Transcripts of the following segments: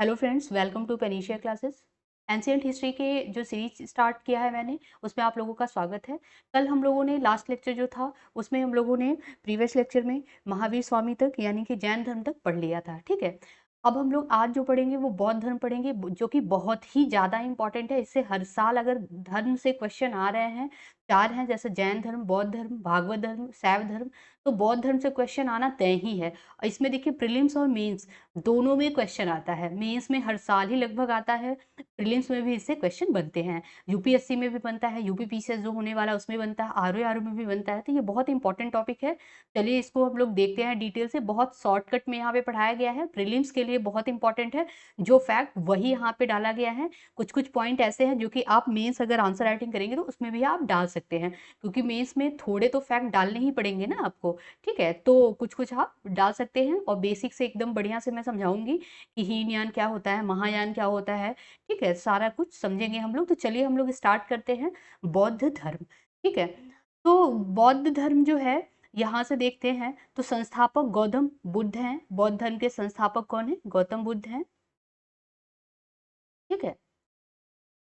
Hello friends, welcome to पेनिशिया classes. Ancient history के जो सीरीज स्टार्ट किया है मैंने, उसमें आप लोगों का स्वागत है। कल हम लोगों ने लास्ट लेक्चर जो था उसमें हम लोगों ने प्रीवियस लेक्चर में महावीर स्वामी तक यानी कि जैन धर्म तक पढ़ लिया था। ठीक है, अब हम लोग आज जो पढ़ेंगे वो बौद्ध धर्म पढ़ेंगे, जो कि बहुत ही ज़्यादा इंपॉर्टेंट है। इससे हर साल अगर धर्म से क्वेश्चन आ रहे हैं, चार हैं जैसे जैन धर्म, बौद्ध धर्म, भागवत धर्म, शैव धर्म, तो बौद्ध धर्म से क्वेश्चन आना तय ही है। और इसमें देखिए प्रीलिम्स और मेंस दोनों में क्वेश्चन आता है। मेंस में हर साल ही लगभग आता है, प्रीलिम्स में भी इससे क्वेश्चन बनते हैं। यूपीएससी में भी बनता है, यूपीपीसीएस जो होने वाला उसमें बनता है, आरओ में भी बनता है। तो ये बहुत इंपॉर्टेंट टॉपिक है। चलिए इसको हम लोग देखते हैं डिटेल से। बहुत शॉर्टकट में यहाँ पे पढ़ाया गया है, प्रीलिम्स के लिए बहुत इंपॉर्टेंट है। जो फैक्ट वही यहाँ पे डाला गया है। कुछ कुछ पॉइंट ऐसे हैं जो कि आप मेंस अगर आंसर राइटिंग करेंगे तो उसमें भी आप डाल सकते हैं, क्योंकि मेंस में थोड़े तो फैक्ट डालने ही पड़ेंगे ना आपको। ठीक है, तो कुछ कुछ आप डाल सकते हैं और बेसिक से एकदम बढ़िया से मैं समझाऊंगी कि हीनयान क्या होता है, महायान क्या होता है। ठीक है, सारा कुछ समझेंगे हम लोग। तो चलिए हम लोग स्टार्ट करते हैं बौद्ध धर्म। ठीक है, तो बौद्ध धर्म जो है यहाँ से देखते हैं तो संस्थापक गौतम बुद्ध हैं। बौद्ध धर्म के संस्थापक कौन है? गौतम बुद्ध हैं। ठीक है,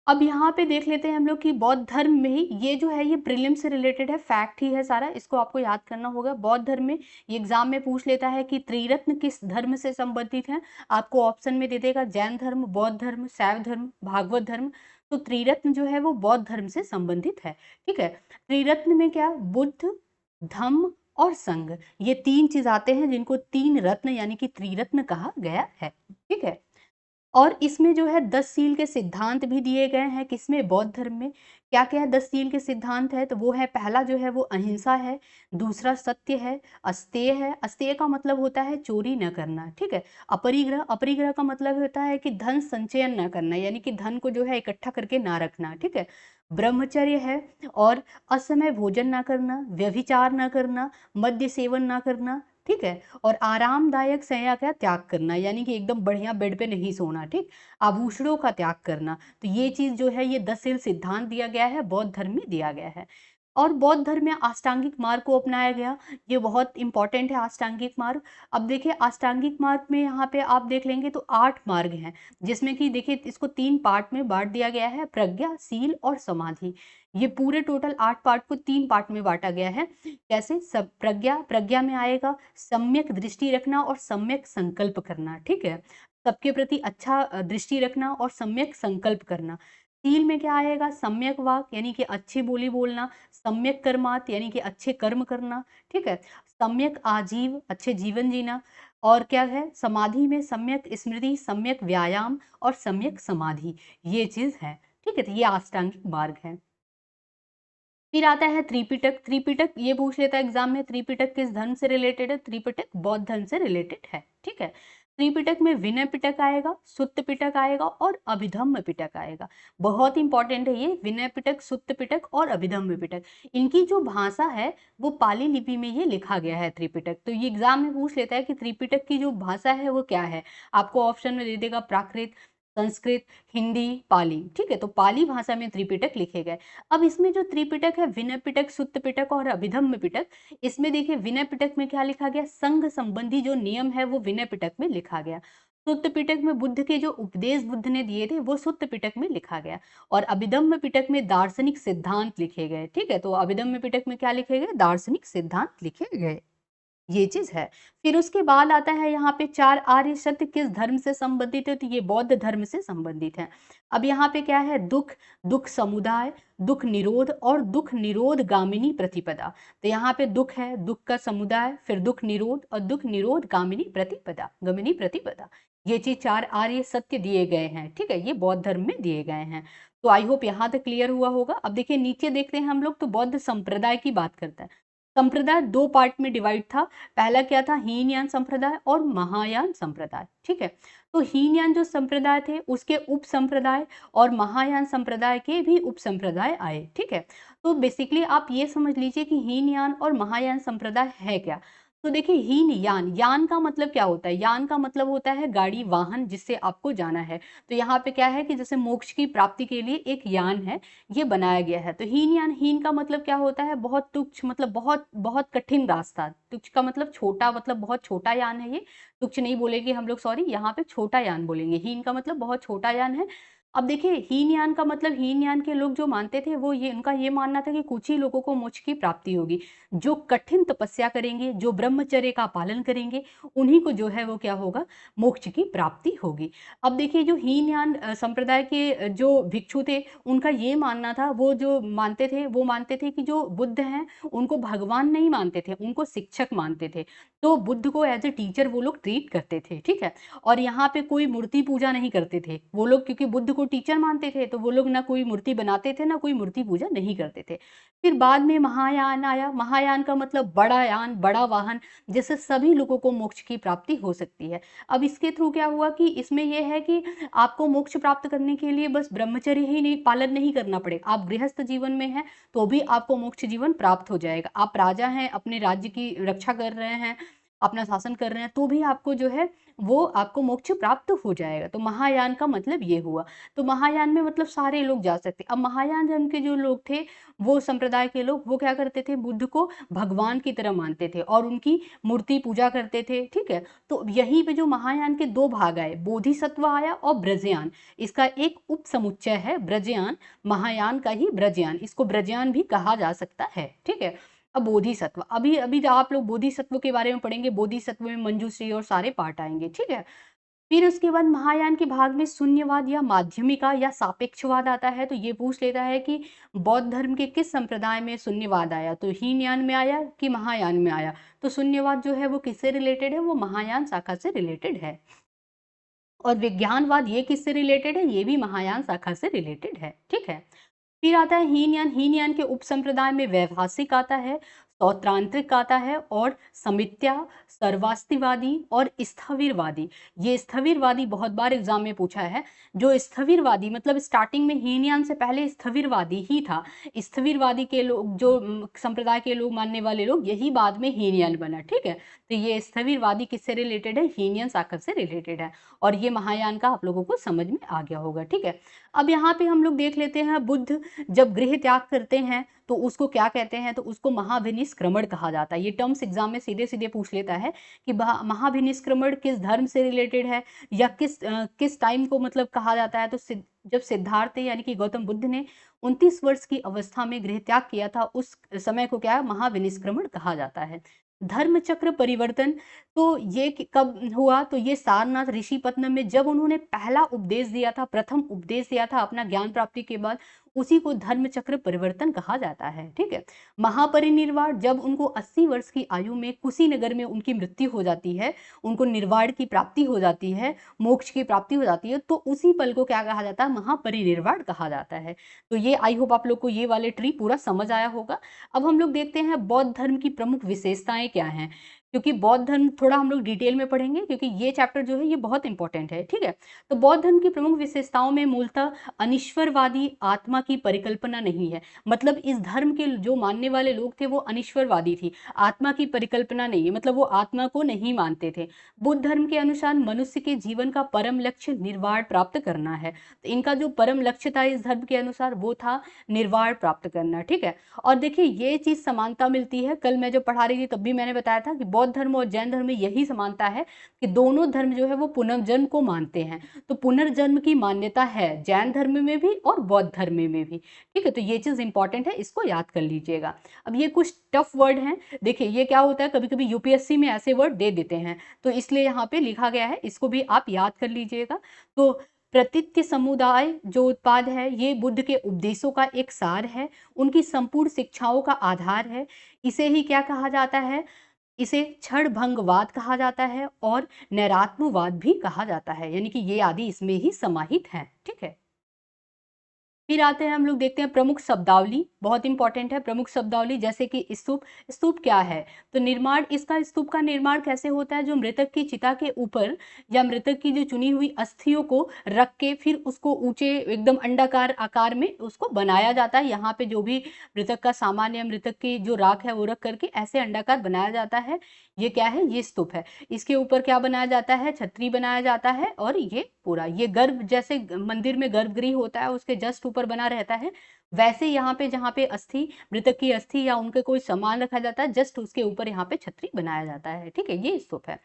अब यहाँ पे देख लेते हैं हम लोग कि बौद्ध धर्म में ही ये जो है ये प्रीलिम से रिलेटेड है, फैक्ट ही है सारा, इसको आपको याद करना होगा। बौद्ध धर्म में ये एग्जाम में पूछ लेता है कि त्रिरत्न किस धर्म से संबंधित है। आपको ऑप्शन में दे देगा जैन धर्म, बौद्ध धर्म, शैव धर्म, भागवत धर्म। तो त्रिरत्न जो है वो बौद्ध धर्म से संबंधित है। ठीक है, त्रिरत्न में क्या? बुद्ध, धम्म और संघ, ये तीन चीज आते हैं जिनको तीन रत्न यानी कि त्रिरत्न कहा गया है। ठीक है, और इसमें जो है 10 सील के सिद्धांत भी दिए गए हैं। किसमें? बौद्ध धर्म में। क्या क्या है 10 सील के सिद्धांत है? तो वो है, पहला जो है वो अहिंसा है, दूसरा सत्य है, अस्तेय है। अस्तेय का मतलब होता है चोरी न करना। ठीक है, अपरिग्रह, अपरिग्रह का मतलब होता है कि धन संचयन न करना, यानी कि धन को जो है इकट्ठा करके ना रखना। ठीक है, ब्रह्मचर्य है, और असमय भोजन ना करना, व्यभिचार ना करना, मद्य सेवन ना करना। ठीक है, और आरामदायक शैया का त्याग करना, यानी कि एकदम बढ़िया बेड पे नहीं सोना। ठीक, आभूषणों का त्याग करना। तो ये चीज जो है ये 10 शील सिद्धांत दिया गया है, बौद्ध धर्म में दिया गया है। और बौद्ध धर्म में अष्टांगिक मार्ग को अपनाया गया, ये बहुत इंपॉर्टेंट है अष्टांगिक मार्ग। अब देखिए अष्टांगिक मार्ग में यहाँ पे आप देख लेंगे तो 8 मार्ग हैं, जिसमें कि देखिए इसको 3 पार्ट में बांट दिया गया है, प्रज्ञा, शील और समाधि। ये पूरे टोटल 8 पार्ट को 3 पार्ट में बांटा गया है। कैसे? सब प्रज्ञा, प्रज्ञा में आएगा सम्यक दृष्टि रखना और सम्यक संकल्प करना। ठीक है, सबके प्रति अच्छा दृष्टि रखना और सम्यक संकल्प करना। शील में क्या आएगा? सम्यक वाक यानी कि अच्छी बोली बोलना, सम्यक कर्मात यानी कि अच्छे कर्म करना। ठीक है, सम्यक आजीव, अच्छे जीवन जीना। और क्या है? समाधि में सम्यक स्मृति, सम्यक व्यायाम और सम्यक समाधि, ये चीज है। ठीक है, तो ये अष्टांगिक मार्ग है। फिर आता है त्रिपिटक। त्रिपिटक ये पूछ लेता है एग्जाम में, त्रिपिटक किस धर्म से रिलेटेड है? त्रिपिटक बौद्ध धर्म से रिलेटेड है। ठीक है, त्रिपिटक में विनय पिटक आएगा, सुत्त पिटक आएगा और अभिधम्म पिटक आएगा। बहुत इंपॉर्टेंट है ये विनय पिटक, सुत्त पिटक और अभिधम्म पिटक। इनकी जो भाषा है वो पाली लिपि में ये लिखा गया है त्रिपिटक। तो ये एग्जाम में पूछ लेता है कि त्रिपिटक की जो भाषा है वो क्या है। आपको ऑप्शन में दे देगा प्राकृत, संस्कृत, हिंदी, पाली। ठीक है, तो पाली भाषा में त्रिपिटक लिखे गए। अब इसमें जो त्रिपिटक है, विनय पिटक, सुत्त पिटक और अभिधम्म पिटक, इसमें देखिए विनय पिटक में क्या लिखा गया? संघ संबंधी जो नियम है वो विनय पिटक में लिखा गया। सुत्त पिटक में बुद्ध के जो उपदेश बुद्ध ने दिए थे वो सुत्त पिटक में लिखा गया। और अभिधम्म पिटक में दार्शनिक सिद्धांत लिखे गए। ठीक है, तो अभिधम्म पिटक में क्या लिखे गए? दार्शनिक सिद्धांत लिखे गए, ये चीज है। फिर उसके बाद आता है यहाँ पे 4 आर्य सत्य किस धर्म से संबंधित है? तो ये बौद्ध धर्म से संबंधित है। अब यहाँ पे क्या है? दुख, दुख समुदाय, दुख निरोध और दुख निरोध गामिनी प्रतिपदा। तो यहाँ पे दुख है, दुख का समुदाय, फिर दुख निरोध और दुख निरोध गामिनी प्रतिपदा, गमिनी प्रतिपदा। ये चीज 4 आर्य सत्य दिए गए हैं। ठीक है, ये बौद्ध धर्म में दिए गए हैं। तो आई होप यहाँ तक क्लियर हुआ होगा। अब देखिए नीचे देखते हैं हम लोग, तो बौद्ध संप्रदाय की बात करता है। संप्रदाय 2 पार्ट में डिवाइड था। पहला क्या था? हीनयान संप्रदाय और महायान संप्रदाय। ठीक है, तो हीनयान जो संप्रदाय थे उसके उप संप्रदाय और महायान संप्रदाय के भी उप संप्रदाय आए। ठीक है, तो बेसिकली आप ये समझ लीजिए कि हीनयान और महायान संप्रदाय है क्या। तो देखिए हीन यान, यान का मतलब क्या होता है? यान का मतलब होता है गाड़ी, वाहन जिससे आपको जाना है। तो यहाँ पे क्या है कि जैसे मोक्ष की प्राप्ति के लिए एक यान है, ये बनाया गया है। तो हीन यान, हीन का मतलब क्या होता है? बहुत तुच्छ, मतलब बहुत बहुत कठिन रास्ता। तुच्छ का मतलब छोटा, मतलब बहुत छोटा यान है ये। तुच्छ नहीं बोलेंगे हम लोग, सॉरी, यहाँ पे छोटा यान बोलेंगे। हीन का मतलब बहुत छोटा यान है। अब देखिए हीनयान का मतलब, हीनयान के लोग जो मानते थे वो ये, उनका ये मानना था कि कुछ ही लोगों को मोक्ष की प्राप्ति होगी। जो कठिन तपस्या करेंगे, जो ब्रह्मचर्य का पालन करेंगे, उन्हीं को जो है वो क्या होगा? मोक्ष की प्राप्ति होगी। अब देखिए जो हीनयान संप्रदाय के जो भिक्षु थे, उनका ये मानना था, वो जो मानते थे, वो मानते थे कि जो बुद्ध हैं, उनको भगवान नहीं मानते थे, उनको शिक्षक मानते थे। तो बुद्ध को एज़ अ टीचर वो लोग ट्रीट करते थे, ठीक है? और यहाँ पे कोई मूर्ति पूजा नहीं करते थे। वो लोग क्योंकि बुद्ध को टीचर मानते थे, तो वो लोग ना कोई मूर्ति बनाते थे, ना कोई मूर्ति पूजा नहीं करते थे। फिर बाद में महायान आया। महायान का मतलब बड़ा यान, बड़ा वाहन, जिससे सभी लोगों को मोक्ष की प्राप्ति हो सकती है। अब इसके थ्रू क्या हुआ कि इसमें ये है कि आपको मोक्ष प्राप्त करने के लिए बस ब्रह्मचर्य ही नहीं, पालन नहीं करना पड़ेगा। आप गृहस्थ जीवन में हैं, तो भी आपको मोक्ष जीवन प्राप्त हो जाएगा। आप राजा हैं, अपने राज्य की रक्षा कर रहे हैं, अपना शासन कर रहे हैं, तो भी आपको जो है वो आपको मोक्ष प्राप्त हो जाएगा। तो महायान का मतलब ये हुआ। तो महायान में मतलब सारे लोग जा सकते। अब महायान धर्म के जो लोग थे, वो संप्रदाय के लोग, वो क्या करते थे? बुद्ध को भगवान की तरह मानते थे और उनकी मूर्ति पूजा करते थे, ठीक है? तो यहीं पे जो महायान के 2 भाग आए, बोधिसत्व आया और ब्रजयान। इसका एक उपसमुच्चय है ब्रजयान, महायान का ही ब्रजयान। इसको ब्रजयान भी कहा जा सकता है, ठीक है? अब बोधिसत्व, अभी अभी आप लोग बोधिसत्व के बारे में पढ़ेंगे। बोधिसत्व में मंजूश्री और सारे पाठ आएंगे, ठीक है? फिर उसके बाद महायान के भाग में शून्यवाद या माध्यमिका या सापेक्षवाद आता है। तो ये पूछ लेता है कि बौद्ध धर्म के किस संप्रदाय में शून्यवाद आया? तो हीनयान में आया कि महायान में आया? तो शून्यवाद जो है वो किससे रिलेटेड है? वो महायान शाखा से रिलेटेड है। और विज्ञानवाद ये किससे रिलेटेड है? ये भी महायान शाखा से रिलेटेड है, ठीक है? फिर आता है हीनयान। हीनयान के उपसंप्रदाय में वैभाषिक आता है, सौत्रांत्रिक आता है और समित्या, सर्वास्तिवादी और स्थविरवादी। ये स्थविरवादी बहुत बार एग्जाम में पूछा है। जो स्थविरवादी मतलब स्टार्टिंग में हीनयान से पहले स्थविरवादी ही था। स्थविरवादी के लोग, जो संप्रदाय के लोग, मानने वाले लोग, यही बाद में हीनयान बना, ठीक है? तो ये स्थविरवादी किससे रिलेटेड है? हीनयान शाखा से रिलेटेड है। और ये महायान का आप लोगों को समझ में आ गया होगा, ठीक है? अब यहाँ पे हम लोग देख लेते हैं, बुद्ध जब गृह त्याग करते हैं तो उसको क्या कहते हैं? तो उसको महाभिनिष्क्रमण कहा जाता है। ये टर्म्स एग्जाम में सीधे सीधे पूछ लेता है कि महाभिनिष्क्रमण किस धर्म से रिलेटेड है, या किस टाइम को मतलब कहा जाता है? तो जब सिद्धार्थ यानी कि गौतम बुद्ध ने 29 वर्ष की अवस्था में गृह त्याग किया था, उस समय को क्या है? महाभिनिष्क्रमण कहा जाता है। धर्म चक्र परिवर्तन, तो ये कब हुआ? तो ये सारनाथ ऋषिपत्तनम में जब उन्होंने पहला उपदेश दिया था, प्रथम उपदेश दिया था अपना ज्ञान प्राप्ति के बाद, उसी को धर्म चक्र परिवर्तन कहा जाता है, ठीक है? महापरिनिर्वाण, जब उनको 80 वर्ष की आयु में कुशीनगर में उनकी मृत्यु हो जाती है, उनको निर्वाण की प्राप्ति हो जाती है, मोक्ष की प्राप्ति हो जाती है, तो उसी पल को क्या कहा जाता है? महापरिनिर्वाण कहा जाता है। तो ये आई होप आप लोग को ये वाले ट्री पूरा समझ आया होगा। अब हम लोग देखते हैं बौद्ध धर्म की प्रमुख विशेषताएं क्या हैं, क्योंकि बौद्ध धर्म थोड़ा हम लोग डिटेल में पढ़ेंगे, क्योंकि ये चैप्टर जो है ये बहुत इंपॉर्टेंट है, ठीक है? तो बौद्ध धर्म की प्रमुख विशेषताओं में मूलतः अनिश्वरवादी आत्मा की परिकल्पना नहीं है। मतलब इस धर्म के जो मानने वाले लोग थे वो अनिश्वरवादी थी, आत्मा की परिकल्पना नहीं है, मतलब वो आत्मा को नहीं मानते थे। बुद्ध धर्म के अनुसार मनुष्य के जीवन का परम लक्ष्य निर्वाण प्राप्त करना है। तो इनका जो परम लक्ष्य था इस धर्म के अनुसार, वो था निर्वाण प्राप्त करना, ठीक है? और देखिए ये चीज समानता मिलती है, कल मैं जब पढ़ा रही थी तब भी मैंने बताया था कि बौद्ध धर्म और जैन धर्म में यही समानता है कि दोनों धर्म जो है वो पुनर्जन्म को मानते हैं। तो पुनर्जन्म की मान्यता है जैन धर्म में भी और बौद्ध धर्म में भी, ठीक है? तो ये चीज इंपॉर्टेंट है, इसको याद कर लीजिएगा। अब ये कुछ टफ वर्ड हैं, देखिए ये क्या होता है, कभी कभी यूपीएससी में ऐसे वर्ड दे देते हैं, तो इसलिए यहाँ पे लिखा गया है, इसको भी आप याद कर लीजिएगा। तो प्रतीत समुदाय जो उत्पाद है, ये बुद्ध के उपदेशों का एक सार है, उनकी संपूर्ण शिक्षाओं का आधार है। इसे ही क्या कहा जाता है? इसे क्षण भंगवाद कहा जाता है और नैरात्मवाद भी कहा जाता है, यानी कि ये आदि इसमें ही समाहित है, ठीक है? फिर आते हैं हम लोग देखते हैं प्रमुख शब्दावली, बहुत इंपॉर्टेंट है प्रमुख शब्दावली, जैसे कि स्तूप। स्तूप क्या है? तो निर्माण, इसका स्तूप का निर्माण कैसे होता है? जो मृतक की चिता के ऊपर या मृतक की जो चुनी हुई अस्थियों को रख के फिर उसको ऊंचे एकदम अंडाकार आकार में उसको बनाया जाता है। यहाँ पे जो भी मृतक का सामान या मृतक की जो राख है वो रख करके ऐसे अंडाकार बनाया जाता है। ये क्या है, ये स्तूप है। इसके ऊपर क्या बनाया जाता है, छतरी बनाया जाता है, और ये पूरा ये गर्भ, जैसे मंदिर में गर्भगृह होता है उसके जस्ट ऊपर बना रहता है, वैसे यहाँ पे जहाँ पे अस्थि, मृतक की अस्थि या उनके कोई सामान रखा जाता है, जस्ट उसके ऊपर यहाँ पे छतरी बनाया जाता है। ठीक है, ये स्तूप है।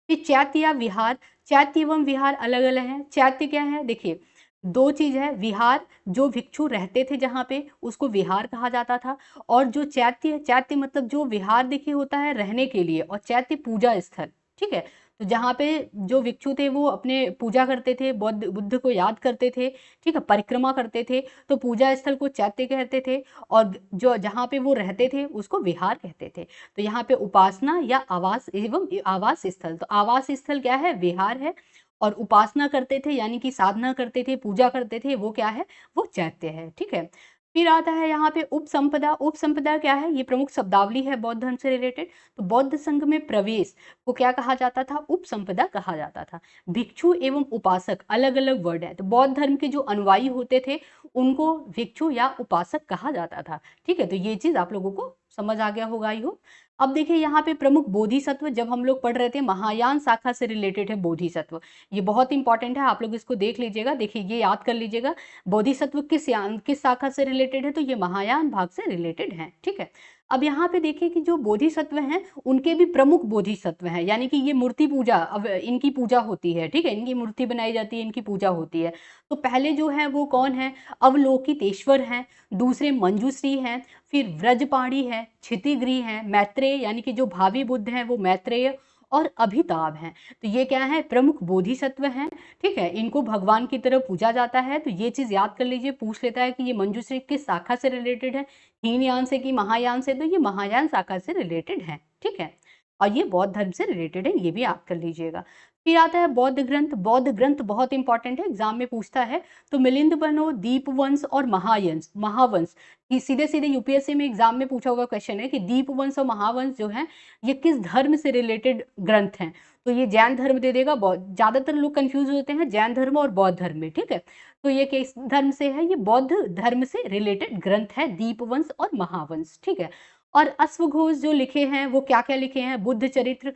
फिर चैत्य या विहार, चैत्य एवं विहार अलग अलग हैं। चैत्य क्या है, देखिए दो चीज है, विहार जो भिक्षु रहते थे जहाँ पे उसको विहार कहा जाता था, और जो चैत्य, चैत्य मतलब जो विहार देखिए होता है रहने के लिए, और चैत्य पूजा स्थल। ठीक है, तो जहाँ पे जो भिक्षु थे वो अपने पूजा करते थे, बौद्ध बुद्ध को याद करते थे, ठीक है, परिक्रमा करते थे, तो पूजा स्थल को चैत्य कहते थे, और जो जहाँ पे वो रहते थे उसको विहार कहते थे। तो यहाँ पे उपासना या आवास एवं आवास स्थल, तो आवास स्थल क्या है, विहार है, और उपासना करते थे यानी कि साधना करते थे, पूजा करते थे, वो क्या है, वो चैत्य है। ठीक है, फिर आता है यहाँ पे उपसंपदा। उपसंपदा क्या है, ये प्रमुख शब्दावली है बौद्ध धर्म से रिलेटेड। तो बौद्ध संघ में प्रवेश को क्या कहा जाता था, उपसंपदा कहा जाता था। भिक्षु एवं उपासक अलग अलग वर्ड है, तो बौद्ध धर्म के जो अनुयायी होते थे उनको भिक्षु या उपासक कहा जाता था। ठीक है, तो ये चीज आप लोगों को समझ आ गया होगा ही हो। अब देखिए यहाँ पे प्रमुख बोधिसत्व, जब हम लोग पढ़ रहे थे महायान शाखा से रिलेटेड है बोधिसत्व, ये बहुत इंपॉर्टेंट है, आप लोग इसको देख लीजिएगा, देखिए ये याद कर लीजिएगा, बोधिसत्व किस शाखा से रिलेटेड है, तो ये महायान भाग से रिलेटेड है। ठीक है, अब यहाँ पे देखिए कि जो बोधिसत्व हैं उनके भी प्रमुख बोधिसत्व हैं, यानी कि ये मूर्ति पूजा, अब इनकी पूजा होती है। ठीक है, इनकी मूर्ति बनाई जाती है, इनकी पूजा होती है। तो पहले जो है वो कौन है, अवलोकितेश्वर हैं, दूसरे मंजूश्री हैं, फिर व्रजपाणी है, क्षितिग्री हैं, मैत्रेय यानी कि जो भावी बुद्ध हैं वो मैत्रेय, और अभिताभ हैं। तो ये क्या है, प्रमुख बोधिसत्व हैं। ठीक है, इनको भगवान की तरह पूजा जाता है। तो ये चीज याद कर लीजिए, पूछ लेता है कि ये मंजूश्री किस शाखा से रिलेटेड है, हीनयान से कि महायान से, तो ये महायान शाखा से रिलेटेड है। ठीक है, और ये बौद्ध धर्म से रिलेटेड है, ये भी याद कर लीजिएगा। फिर आता है बौद्ध ग्रंथ। बौद्ध ग्रंथ बहुत इंपॉर्टेंट है, एग्जाम में पूछता है। तो मिलिंद बनो, दीपवंश और महायंस महावंश, ये सीधे सीधे यूपीएससी में एग्जाम में पूछा हुआ क्वेश्चन है कि दीपवंश और महावंश जो है ये किस धर्म से रिलेटेड ग्रंथ हैं। तो ये जैन धर्म दे देगा, ज्यादातर लोग कंफ्यूज होते हैं जैन धर्म और बौद्ध धर्म में। ठीक है, तो ये किस धर्म से है, ये बौद्ध धर्म से रिलेटेड ग्रंथ है, दीपवंश और महावंश। ठीक है, और अश्वघोष जो लिखे हैं वो क्या क्या लिखे हैं, बुद्ध चरित्र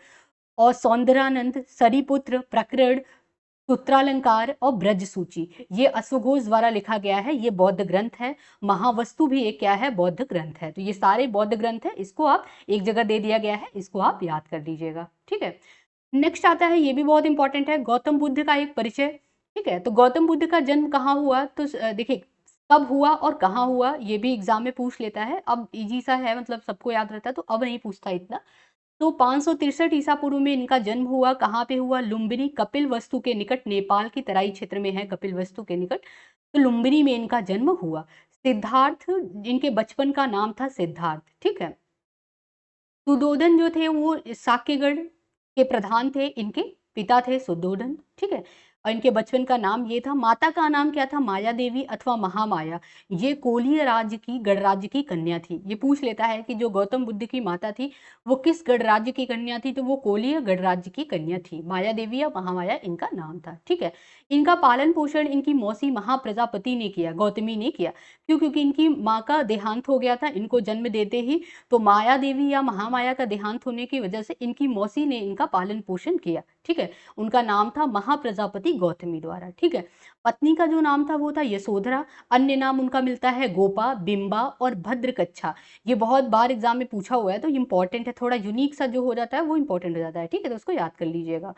और सौंदरानंद, सरिपुत्र, प्रकरण, सूत्रालंकार और ब्रज सूची, ये अश्वघोष द्वारा लिखा गया है, ये बौद्ध ग्रंथ है। महावस्तु भी एक क्या है, बौद्ध ग्रंथ है। तो ये सारे बौद्ध ग्रंथ है, इसको आप एक जगह दे दिया गया है, इसको आप याद कर लीजिएगा। ठीक है, नेक्स्ट आता है, ये भी बहुत इंपॉर्टेंट है, गौतम बुद्ध का एक परिचय। ठीक है, तो गौतम बुद्ध का जन्म कहाँ हुआ, तो देखिए कब हुआ और कहाँ हुआ, ये भी एग्जाम में पूछ लेता है। अब इजी सा है, मतलब सबको याद रहता है, तो अब नहीं पूछता इतना। तो 563 ईसा पूर्व में इनका जन्म हुआ, कहाँ पे हुआ, लुम्बिनी, कपिल वस्तु के निकट, नेपाल की तराई क्षेत्र में है कपिल वस्तु के निकट, तो लुम्बिनी में इनका जन्म हुआ। सिद्धार्थ, इनके बचपन का नाम था सिद्धार्थ। ठीक है, सुदोधन जो थे वो साक्यगढ़ के प्रधान थे, इनके पिता थे सुदोधन। ठीक है, और इनके बचपन का नाम ये था। माता का नाम क्या था, माया देवी अथवा महामाया, ये कोलीय राज्य की गणराज्य की कन्या थी। ये पूछ लेता है कि जो गौतम बुद्ध की माता थी वो किस गणराज्य की कन्या थी, तो वो कोलीय गणराज्य की कन्या थी, माया देवी या महामाया इनका नाम था। ठीक है, इनका पालन पोषण इनकी मौसी महाप्रजापति ने किया, गौतमी ने किया। क्यों, क्योंकि इनकी माँ का देहांत हो गया था इनको जन्म देते ही, तो माया देवी या महामाया का देहांत होने की वजह से इनकी मौसी ने इनका पालन पोषण किया। ठीक है, उनका नाम था महाप्रजापति गौतमी द्वारा। ठीक है, पत्नी का जो नाम था वो था यशोधरा, अन्य नाम उनका मिलता है गोपा, बिंबा और भद्रकच्छा। ये बहुत बार एग्जाम में पूछा हुआ है, तो इंपॉर्टेंट है, थोड़ा यूनिक सा जो हो जाता है वो इंपॉर्टेंट हो जाता है। ठीक है, तो उसको याद कर लीजिएगा।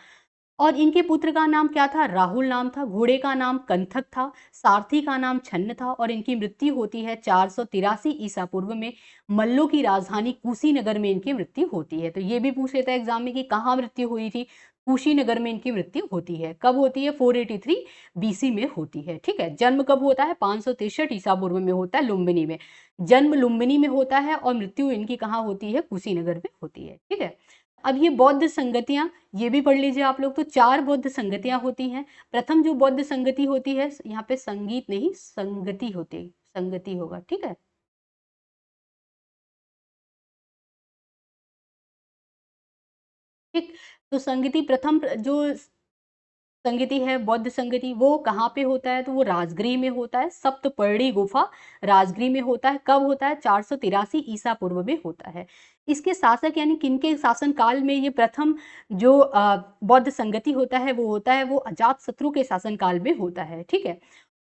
और इनके पुत्र का नाम क्या था, राहुल नाम था, घोड़े का नाम कंथक था, सारथी का नाम छन्न था, और इनकी मृत्यु होती है 483 ईसा पूर्व में, मल्लों की राजधानी कुशीनगर में इनकी मृत्यु होती है। तो ये भी पूछ लेता है एग्जाम में कि कहाँ मृत्यु हुई थी, कुशीनगर में इनकी मृत्यु होती है। कब होती है, 483 बीसी में होती है। ठीक है, जन्म कब होता है, 563 ईसा पूर्व में होता है, लुम्बिनी में। जन्म लुम्बिनी में होता है और मृत्यु इनकी कहाँ होती है, कुशीनगर में होती है। ठीक है, अब ये बौद्ध संगतियां, ये भी पढ़ लीजिए आप लोग। तो 4 बौद्ध संगतियां होती हैं। प्रथम जो बौद्ध संगति होती है, यहाँ पे संगीत नहीं संगति होती, संगति होगा। ठीक है, ठीक, तो संगति प्रथम जो संगति है, बौद्ध संगति, वो कहाँ पे होता है? तो वो राजगृह में होता है, सप्तपर्णी गुफा राजगृह में होता है। कब होता है? 483 ईसा पूर्व में होता है। इसके शासक यानी किनके शासन काल में ये प्रथम जो बौद्ध संगति होता है वो होता है, वो अजातशत्रु के शासन काल में होता है, ठीक है?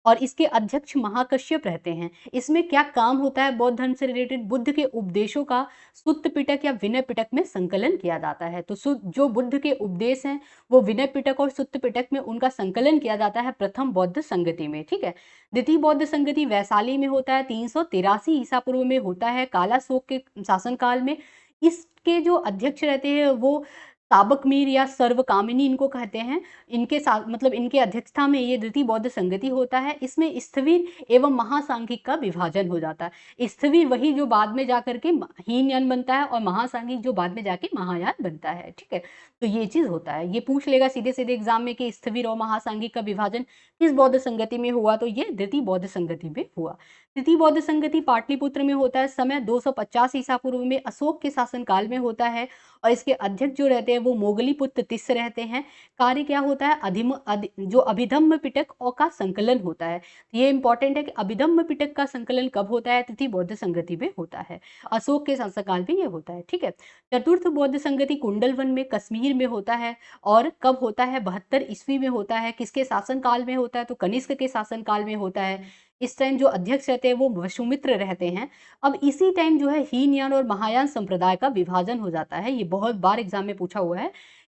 और इसके अध्यक्ष महाकश्यप रहते हैं। इसमें क्या काम होता है बौद्ध धर्म से रिलेटेड? बुद्ध के उपदेशों का सुत्त पिटक या विनय पिटक में संकलन किया जाता है। तो जो बुद्ध के उपदेश हैं वो विनय पिटक और सुत्त पिटक में उनका संकलन किया जाता है प्रथम बौद्ध संगति में, ठीक है? द्वितीय बौद्ध संगति वैशाली में होता है, 383 ईसा पूर्व में होता है, कालाशोक के शासनकाल में। इसके जो अध्यक्ष रहते हैं वो ताबकमीर या सर्वकामिनी इनको कहते हैं। इनके साथ मतलब इनके अध्यक्षता में ये द्वितीय बौद्ध संगति होता है। इसमें स्थविर एवं महासांघिक का विभाजन हो जाता है। स्थविर वही जो बाद में जाकर के हीनयान बनता है और महासांघिक जो बाद में जाके महायान बनता है, ठीक है? तो ये चीज होता है, ये पूछ लेगा सीधे सीधे एग्जाम में कि स्थविर और महासांघिक का विभाजन किस बौद्ध संगति में हुआ? तो ये द्वितीय बौद्ध संगति में हुआ। द्वितीय बौद्ध संगति पाटलिपुत्र में होता है, समय 250 ईसा पूर्व में अशोक के शासनकाल में होता है और इसके अध्यक्ष जो रहते हैं वो मोगली पुत्र तिस्स रहते हैं। कार्य क्या होता है? जो अभिधम्म पिटक और का संकलन होता है। ये इंपॉर्टेंट है कि अभिधम्म पिटक का संकलन कब होता है? तृतीय बौद्ध संगति में होता है, अशोक के शासनकाल में ये होता है, ठीक है? चतुर्थ बौद्ध संगति कुंडलवन में कश्मीर में होता है और कब होता है? 72 ईस्वी में होता है। किसके शासनकाल में होता है? तो कनिष्क के शासनकाल में होता है। इस टाइम जो अध्यक्ष रहते हैं वो वसुमित्र रहते हैं। अब इसी टाइम जो है हीनयान और महायान संप्रदाय का विभाजन हो जाता है। ये बहुत बार एग्जाम में पूछा हुआ है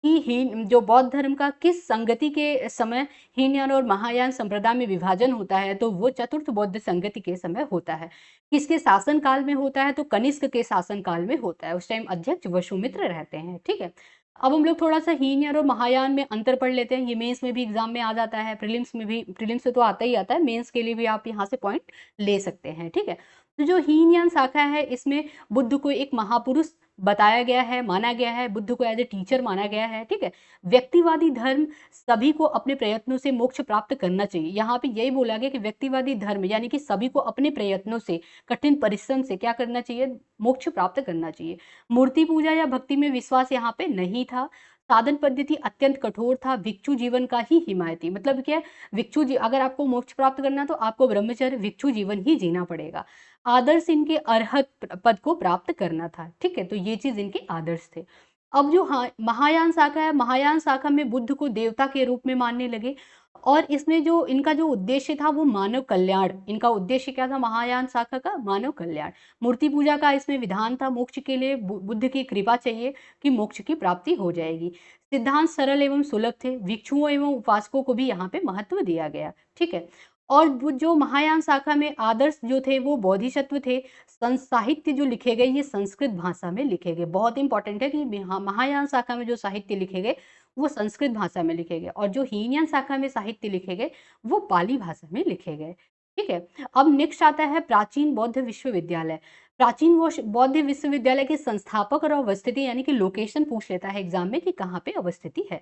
कि हीन जो बौद्ध धर्म का किस संगति के समय हीनयान और महायान संप्रदाय में विभाजन होता है? तो वो चतुर्थ बौद्ध संगति के समय होता है। किसके शासन काल में होता है? तो कनिष्क के शासन काल में होता है। उस टाइम अध्यक्ष वसुमित्र रहते हैं, ठीक है? अब हम लोग थोड़ा सा हीनयान और महायान में अंतर पढ़ लेते हैं। ये मेंस में भी एग्जाम में आ जाता है, प्रीलिम्स में भी, प्रीलिम्स से तो आता ही आता है, मेंस के लिए भी आप यहाँ से पॉइंट ले सकते हैं, ठीक है? तो जो हीनयान शाखा है इसमें बुद्ध को एक महापुरुष बताया गया है, माना गया है, बुद्ध को एज ए टीचर माना गया है, ठीक है? व्यक्तिवादी धर्म सभी को अपने प्रयत्नों से मोक्ष प्राप्त करना चाहिए। यहाँ पे यही बोला गया कि व्यक्तिवादी धर्म यानी कि सभी को अपने प्रयत्नों से, कठिन परिश्रम से क्या करना चाहिए? मोक्ष प्राप्त करना चाहिए। मूर्ति पूजा या भक्ति में विश्वास यहाँ पे नहीं था। साधन पद्धति अत्यंत कठोर था, भिक्षु जीवन का ही हिमायती। मतलब क्या है? अगर आपको मोक्ष प्राप्त करना तो आपको ब्रह्मचर्य भिक्षु जीवन ही जीना पड़ेगा। आदर्श इनके अरहत पद को प्राप्त करना था, ठीक है? तो ये चीज इनके आदर्श थे। अब जो महायान शाखा है, महायान शाखा में बुद्ध को देवता के रूप में मानने लगे और इसमें जो इनका जो उद्देश्य था वो मानव कल्याण। इनका उद्देश्य क्या था महायान शाखा का? मानव कल्याण। मूर्ति पूजा का इसमें विधान था, मोक्ष के लिए बुद्ध की कृपा चाहिए कि मोक्ष की प्राप्ति हो जाएगी। सिद्धांत सरल एवं सुलभ थे, भिक्षुओं एवं उपासकों को भी यहाँ पे महत्व दिया गया, ठीक है? और जो महायान शाखा में आदर्श जो थे वो बोधिसत्व थे। साहित्य जो लिखे गए ये संस्कृत भाषा में लिखे गए। बहुत इंपॉर्टेंट है कि महायान शाखा में जो साहित्य लिखे गए वो संस्कृत भाषा में लिखे गए और जो हीनयान शाखा में साहित्य लिखे गए वो पाली भाषा में लिखे गए, ठीक है? अब नेक्स्ट आता है प्राचीन बौद्ध विश्वविद्यालय। प्राचीन बौद्ध विश्वविद्यालय के संस्थापक और अवस्थिति यानी कि लोकेशन पूछ लेता है एग्जाम में कि कहाँ पे अवस्थिति है।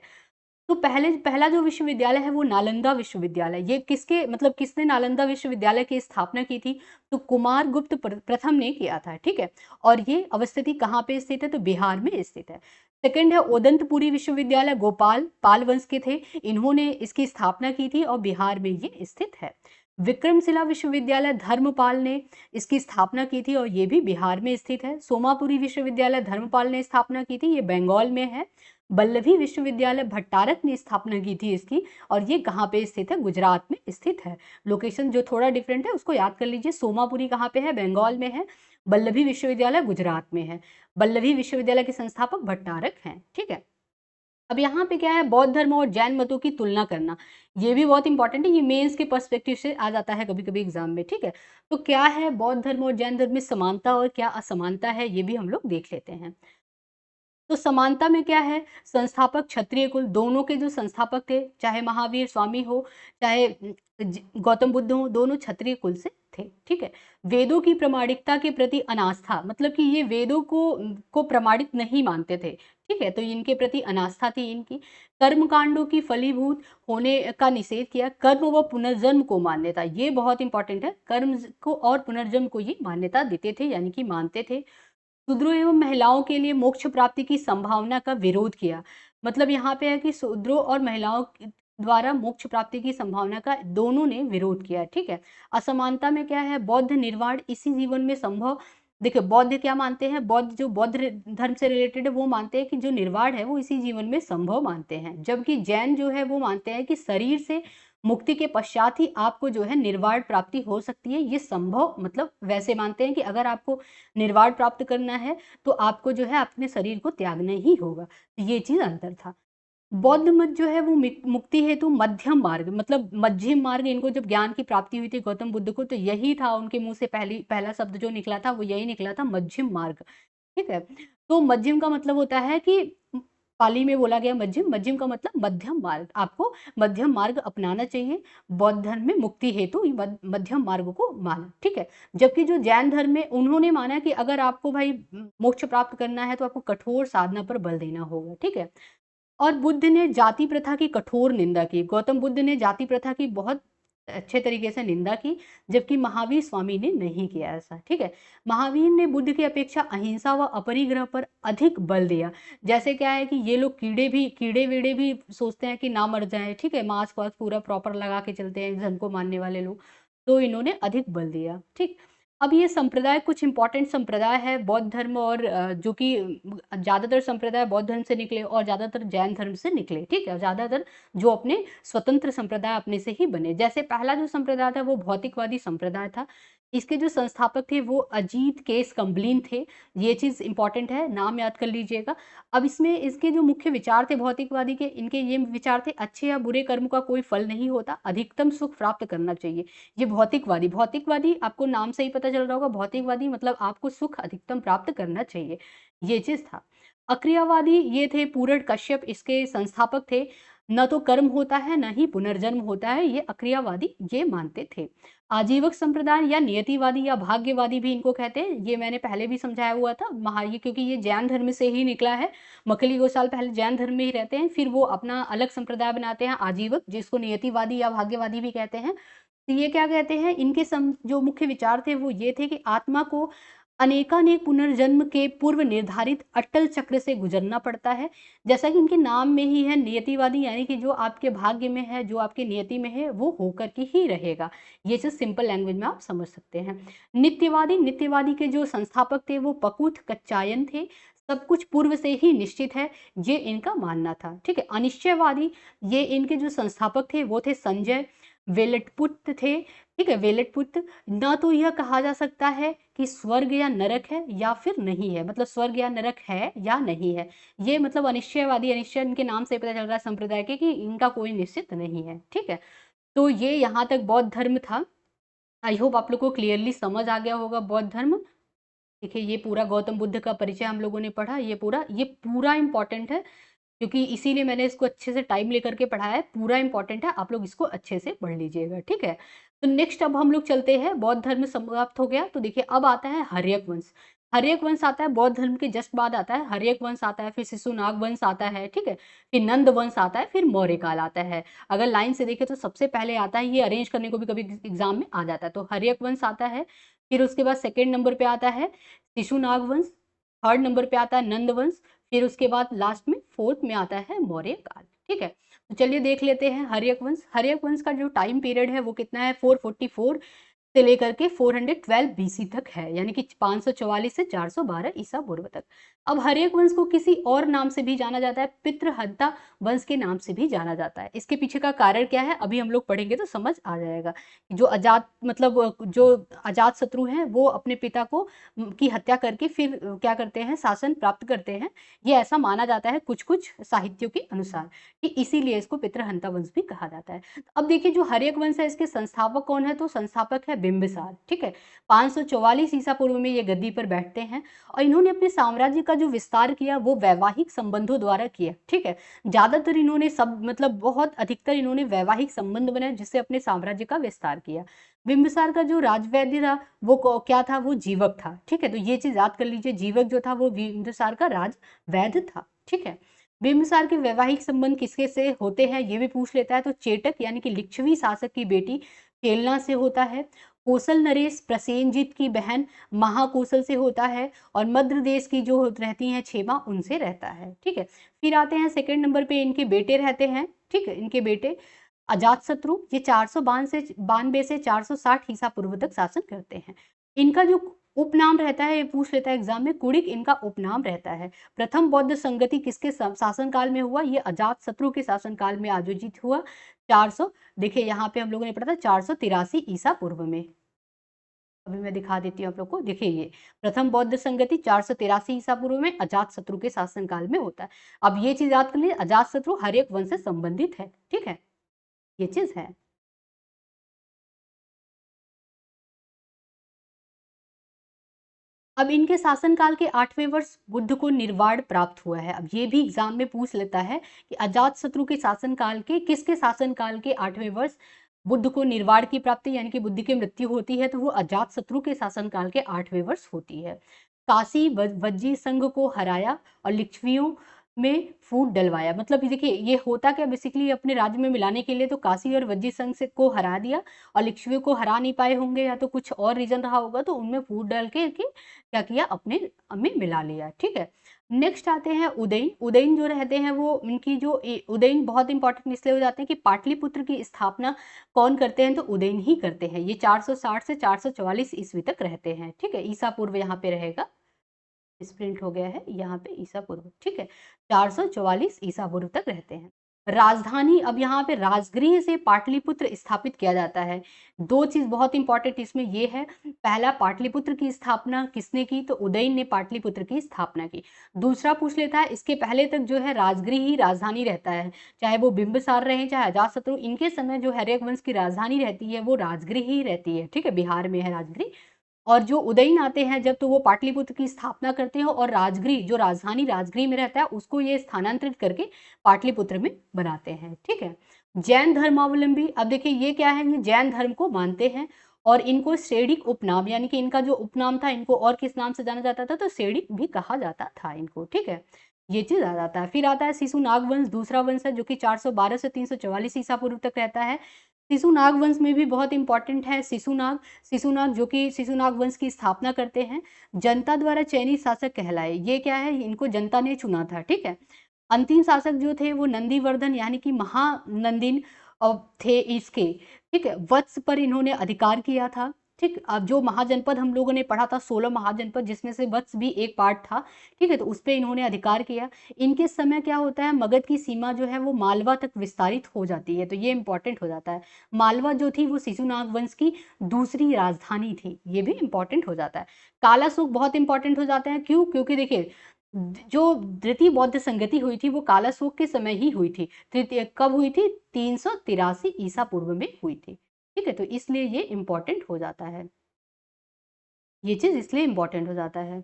तो पहला जो विश्वविद्यालय है वो नालंदा विश्वविद्यालय। ये किसके मतलब किसने नालंदा विश्वविद्यालय की स्थापना की थी? तो कुमार गुप्त प्रथम ने किया था, ठीक है? और ये अवस्थिति कहाँ पे स्थित है? तो बिहार में स्थित है। सेकंड है ओदंतपुरी विश्वविद्यालय, गोपाल पाल वंश के थे, इन्होंने इसकी स्थापना की थी और बिहार में ये स्थित है। विक्रमशिला विश्वविद्यालय धर्मपाल ने इसकी स्थापना की थी और ये भी बिहार में स्थित है। सोमापुरी विश्वविद्यालय धर्मपाल ने स्थापना की थी, ये बंगाल में है। वल्लभी विश्वविद्यालय भट्टारक ने स्थापना की थी इसकी और ये कहाँ पे स्थित है? गुजरात में स्थित है। लोकेशन जो थोड़ा डिफरेंट है उसको याद कर लीजिए। सोमापुरी कहाँ पे है? बंगाल में है। वल्लभी विश्वविद्यालय गुजरात में है। वल्लभी विश्वविद्यालय के संस्थापक भट्टारक हैं, ठीक है? अब यहाँ पे क्या है? बौद्ध धर्म और जैन मतों की तुलना करना, ये भी बहुत इंपॉर्टेंट है। ये मेंस के पर्सपेक्टिव से आ जाता है कभी कभी एग्जाम में, ठीक है? तो क्या है बौद्ध धर्म और जैन धर्म में समानता और क्या असमानता है ये भी हम लोग देख लेते हैं। तो समानता में क्या है? संस्थापक क्षत्रिय कुल, दोनों के जो संस्थापक थे चाहे महावीर स्वामी हो चाहे गौतम बुद्ध हो, दोनों क्षत्रिय कुल से थे, ठीक है? वेदों की प्रामाणिकता के प्रति अनास्था, मतलब कि ये वेदों को प्रमाणित नहीं मानते थे, ठीक है? तो इनके प्रति अनास्था थी इनकी। कर्म कांडों की फलीभूत होने का निषेध किया। कर्म व पुनर्जन्म को मान्यता, ये बहुत इंपॉर्टेंट है। कर्म को और पुनर्जन्म को ये मान्यता देते थे यानी कि मानते थे। शूद्रों एवं महिलाओं के लिए मोक्ष प्राप्ति की संभावना का विरोध किया। मतलब यहाँ पे है कि शूद्रों और महिलाओं द्वारा मोक्ष प्राप्ति की संभावना का दोनों ने विरोध किया है, ठीक है। असमानता में क्या है, बौद्ध निर्वाण इसी जीवन में संभव। देखिए बौद्ध क्या मानते हैं, बौद्ध जो बौद्ध धर्म से रिलेटेड है वो मानते हैं कि जो निर्वाण है वो इसी जीवन में संभव मानते हैं, जबकि जैन जो है वो मानते हैं कि शरीर से मुक्ति के पश्चात ही आपको जो है निर्वाण प्राप्ति हो सकती है। ये संभव मतलब वैसे मानते हैं कि अगर आपको निर्वाण प्राप्त करना है तो आपको जो है अपने शरीर को त्यागना ही होगा। ये चीज अंतर था। बौद्ध मत जो है वो मुक्ति हेतु मध्यम मार्ग मतलब मध्यम मार्ग, इनको जब ज्ञान की प्राप्ति हुई थी गौतम बुद्ध को तो यही था उनके मुंह से पहला शब्द जो निकला था वो यही निकला था, मध्यम मार्ग, ठीक है। तो मध्यम का मतलब होता है कि पाली में बोला गया मध्यम, मध्यम का मतलब मध्यम मार्ग, आपको मध्यम मार्ग अपनाना चाहिए। बौद्ध धर्म में मुक्ति हेतु मध्यम मार्ग को माना, ठीक है। जबकि जो जैन धर्म में उन्होंने माना कि अगर आपको भाई मोक्ष प्राप्त करना है तो आपको कठोर साधना पर बल देना होगा, ठीक है। और बुद्ध ने जाति प्रथा की कठोर निंदा की, गौतम बुद्ध ने जाति प्रथा की बहुत अच्छे तरीके से निंदा की, जबकि महावीर स्वामी ने नहीं किया ऐसा, ठीक है। महावीर ने बुद्ध की अपेक्षा अहिंसा व अपरिग्रह पर अधिक बल दिया। जैसे क्या है कि ये लोग कीड़े वीड़े भी सोचते हैं कि ना मर जाए, ठीक है, मास्क वास्क पूरा प्रॉपर लगा के चलते हैं धर्म को मानने वाले लोग, तो इन्होंने अधिक बल दिया, ठीक। अब ये संप्रदाय कुछ इंपॉर्टेंट संप्रदाय है बौद्ध धर्म और जो कि ज़्यादातर संप्रदाय बौद्ध धर्म से निकले और ज़्यादातर जैन धर्म से निकले, ठीक है। ज़्यादातर जो अपने स्वतंत्र संप्रदाय अपने से ही बने। जैसे पहला जो संप्रदाय था वो भौतिकवादी संप्रदाय था। इसके जो संस्थापक थे वो अजीत केस कम्बलीन थे। ये चीज़ इंपॉर्टेंट है, नाम याद कर लीजिएगा। अब इसमें इसके जो मुख्य विचार थे भौतिकवादी के, इनके ये विचार थे अच्छे या बुरे कर्म का कोई फल नहीं होता, अधिकतम सुख प्राप्त करना चाहिए। ये भौतिकवादी आपको नाम से ही पता चल रहा होगा, भौतिकवादी मतलब आपको सुख अधिकतम प्राप्त करना चाहिए, ये चीज था। अक्रियावादी ये थे पूरण कश्यप, इसके संस्थापक थे। न तो कर्म होता है न ही पुनर्जन्म होता है, ये अक्रियावादी ये मानते थे। आजीवक संप्रदाय या नियतिवादी या भाग्यवादी भी इनको कहते हैं, ये मैंने पहले भी समझाया हुआ था ये क्योंकि ये जैन धर्म से ही निकला है। मकली गोसाल पहले जैन धर्म में ही रहते हैं, फिर वो अपना अलग संप्रदाय बनाते हैं आजीवक, जिसको नियतिवादी या भाग्यवादी भी कहते हैं। तो ये क्या कहते हैं, इनके जो मुख्य विचार थे वो ये थे कि आत्मा को अनेकानेक पुनर्जन्म के पूर्व निर्धारित अटल चक्र से गुजरना पड़ता है। जैसा कि इनके नाम में ही है नियतिवादी, यानी कि जो आपके भाग्य में है, जो आपके नियति में है वो होकर के ही रहेगा। ये चीज सिंपल लैंग्वेज में आप समझ सकते हैं। नित्यवादी के जो संस्थापक थे वो पकुथ कच्चायन थे। सब कुछ पूर्व से ही निश्चित है, ये इनका मानना था, ठीक है। अनिश्चयवादी ये इनके जो संस्थापक थे वो थे संजय वेलटपुत्र थे, ठीक है। वेलटपुत्र, ना तो यह कहा जा सकता है कि स्वर्ग या नरक है या फिर नहीं है, मतलब स्वर्ग या नरक है या नहीं है। ये मतलब अनिश्चयवादी, अनिश्चय इनके नाम से पता चल रहा है संप्रदाय के कि इनका कोई निश्चित नहीं है, ठीक है। तो ये यहाँ तक बौद्ध धर्म था। आई होप आप लोग को क्लियरली समझ आ गया होगा बौद्ध धर्म। देखिए ये पूरा गौतम बुद्ध का परिचय हम लोगों ने पढ़ा, ये पूरा इंपॉर्टेंट है क्योंकि इसीलिए मैंने इसको अच्छे से टाइम लेकर के पढ़ाया है, पूरा इंपॉर्टेंट है, आप लोग इसको अच्छे से पढ़ लीजिएगा, ठीक है। तो नेक्स्ट अब हम लोग चलते हैं, बौद्ध धर्म समाप्त हो गया तो देखिए अब आता है हर्यक वंश। हर्यक वंश आता है बौद्ध धर्म के जस्ट बाद आता है, हर्यक वंश आता है, फिर शिशुनाग वंश आता है, ठीक है, फिर नंद वंश आता है, फिर मौर्य काल आता है। अगर लाइन से देखें तो सबसे पहले आता है, ये अरेंज करने को भी कभी एग्जाम में आ जाता है, तो हर्यक वंश आता है। फिर उसके बाद सेकेंड नंबर पे आता है शिशुनाग वंश, थर्ड नंबर पे आता है नंद वंश, फिर उसके बाद लास्ट में फोर्थ में आता है मौर्य काल, ठीक है। तो चलिए देख लेते हैं हर्यक वंश। हर्यक वंश का जो टाइम पीरियड है वो कितना है, 444 से लेकर के 412 बीसी तक है, यानी कि 544 से 412 ईसा पूर्व तक। अब हर्यक वंश को किसी और नाम से भी जाना जाता है, पितृहंता वंश के नाम से भी जाना जाता है। इसके पीछे का कारण क्या है अभी हम लोग पढ़ेंगे तो समझ आ जाएगा। जो अजात शत्रु हैं वो अपने पिता को की हत्या करके फिर क्या करते हैं, शासन प्राप्त करते हैं, ये ऐसा माना जाता है कुछ कुछ साहित्यों के अनुसार, कि इसीलिए इसको पितृहंता वंश भी कहा जाता है। अब देखिए जो हर्यक वंश है इसके संस्थापक कौन है, तो संस्थापक है बिंबिसार, ठीक है। 544 ईसा पूर्व में ये गद्दी पर बैठते हैं और इन्होंने अपने साम्राज्य का जो विस्तार किया वो वैवाहिक संबंधों द्वारा किया, ठीक है। ज्यादातर इन्होंने बहुत अधिकतर इन्होंने वैवाहिक संबंध बनाए जिससे अपने साम्राज्य का विस्तार किया। बिंबिसार का जो राजवैद्य था वो क्या था, वो जीवक था, ठीक है। तो ये चीज याद कर लीजिए, जीवक जो था वो बिंबिसार का राजवैद्य था, ठीक है। बिंबिसार के वैवाहिक संबंध किसके से होते हैं ये भी पूछ लेता है, तो चेटक यानी कि लिच्छवी शासक की बेटी केलना से होता है। कोसल नरेश प्रसेनजीत की बहन महाकोसल से होता है, और मध्य देश की जो रहती हैं क्षेमा उनसे रहता है, ठीक है। फिर आते हैं सेकंड नंबर पे इनके बेटे रहते हैं, ठीक है, इनके बेटे अजातशत्रु, ये 492 से 460 ईसा पूर्व तक शासन करते हैं। इनका जो उपनाम रहता है, ये पूछ लेता है एग्जाम में, कुड़िक इनका उपनाम रहता है। प्रथम बौद्ध संगति किसके शासनकाल में हुआ? ये अजातशत्रु के शासनकाल में आयोजित हुआ। 400, देखिए यहाँ पे हम लोगों ने पढ़ा था 483 ईसा पूर्व में। अभी मैं दिखा देती हूँ आप लोग को, देखिए ये प्रथम बौद्ध संगति 483 ईसा पूर्व में अजातशत्रु के शासनकाल में होता है। अब ये चीज याद कर लीजिए, अजातशत्रु हर एक वंश से संबंधित है, ठीक है, ये चीज है। अब इनके शासनकाल के 8वें वर्ष बुद्ध को निर्वाण प्राप्त हुआ है। अब ये भी एग्जाम में पूछ लेता है कि अजातशत्रु के शासनकाल के, किसके शासनकाल के 8वें वर्ष बुद्ध को निर्वाण की प्राप्ति यानी कि बुद्ध की मृत्यु होती है, तो वो अजातशत्रु के शासनकाल के 8वें वर्ष होती है। काशी वज्जी संघ को हराया और लिच्छवियों में फूट डलवाया। मतलब देखिए ये होता क्या, बेसिकली अपने राज्य में मिलाने के लिए तो काशी और वज्जी संघ से को हरा दिया, और लिच्छवियों को हरा नहीं पाए होंगे या तो कुछ और रीजन रहा होगा, तो उनमें फूट डाल के क्या किया, अपने में मिला लिया, ठीक है। नेक्स्ट आते हैं उदयन। उदयन जो रहते हैं वो इनकी जो उदयन बहुत इंपॉर्टेंट इसलिए हो जाते हैं कि पाटलिपुत्र की स्थापना कौन करते हैं, तो उदयन ही करते हैं। ये 460 से 444 ईस्वी तक रहते हैं, ठीक है, ईसा पूर्व यहाँ पे रहेगा, प्रिंट हो गया है यहाँ पे ईसा पूर्व, ठीक है, 444 ईसा पूर्व तक रहते हैं। राजधानी, अब यहाँ पे राजगृह से पाटलिपुत्र स्थापित किया जाता है। दो चीज बहुत इंपॉर्टेंट इसमें ये है, पहला पाटलिपुत्र की स्थापना किसने की, तो उदयन ने पाटलिपुत्र की स्थापना की। दूसरा पूछ लेता है इसके पहले तक जो है राजगृह ही राजधानी रहता है, चाहे वो बिंबिसार रहे चाहे अजातशत्रु, इनके समय जो हर्यक वंश की राजधानी रहती है वो राजगृह ही रहती है, ठीक है, बिहार में है राजगृह। और जो उदयन आते हैं जब, तो वो पाटलिपुत्र की स्थापना करते हैं और राजगृह जो राजधानी राजगृह में रहता है उसको ये स्थानांतरित करके पाटलिपुत्र में बनाते हैं, ठीक है। जैन धर्मावलंबी, अब देखिए ये क्या है, ये जैन धर्म को मानते हैं और इनको सेडिक उपनाम यानी कि इनका जो उपनाम था, इनको और किस नाम से जाना जाता था, तो सेडिक भी कहा जाता था इनको, ठीक है, ये चीज आ जाता है। फिर आता है शिशुनाग वंश, दूसरा वंश है जो कि 412 से 344 ईसा पूर्व तक रहता है। शिशुनाग वंश में भी बहुत इंपॉर्टेंट है शिशुनाग। शिशुनाग जो कि शिशुनाग वंश की स्थापना करते हैं, जनता द्वारा चयनित शासक कहलाए। ये क्या है, इनको जनता ने चुना था, ठीक है। अंतिम शासक जो थे वो नंदीवर्धन यानी कि महानंदिन थे इसके, ठीक है, वत्स पर इन्होंने अधिकार किया था, ठीक। अब जो महाजनपद हम लोगों ने पढ़ा था 16 महाजनपद, जिसमें से वत्स भी एक पार्ट था, ठीक है, तो उस पर इन्होंने अधिकार किया। इनके समय क्या होता है, मगध की सीमा जो है वो मालवा तक विस्तारित हो जाती है, तो ये इंपॉर्टेंट हो जाता है। मालवा जो थी वो शिशुनाग वंश की दूसरी राजधानी थी, ये भी इंपॉर्टेंट हो जाता है। कालाशोक बहुत इंपॉर्टेंट हो जाता है, क्यों, क्योंकि देखिए जो द्वितीय बौद्ध संगति हुई थी वो कालाशोक के समय ही हुई थी। तृतीय कब हुई थी, 383 ईसा पूर्व में हुई थी, ठीक है, तो इसलिए ये इंपॉर्टेंट हो जाता है, ये चीज इसलिए इंपॉर्टेंट हो जाता है।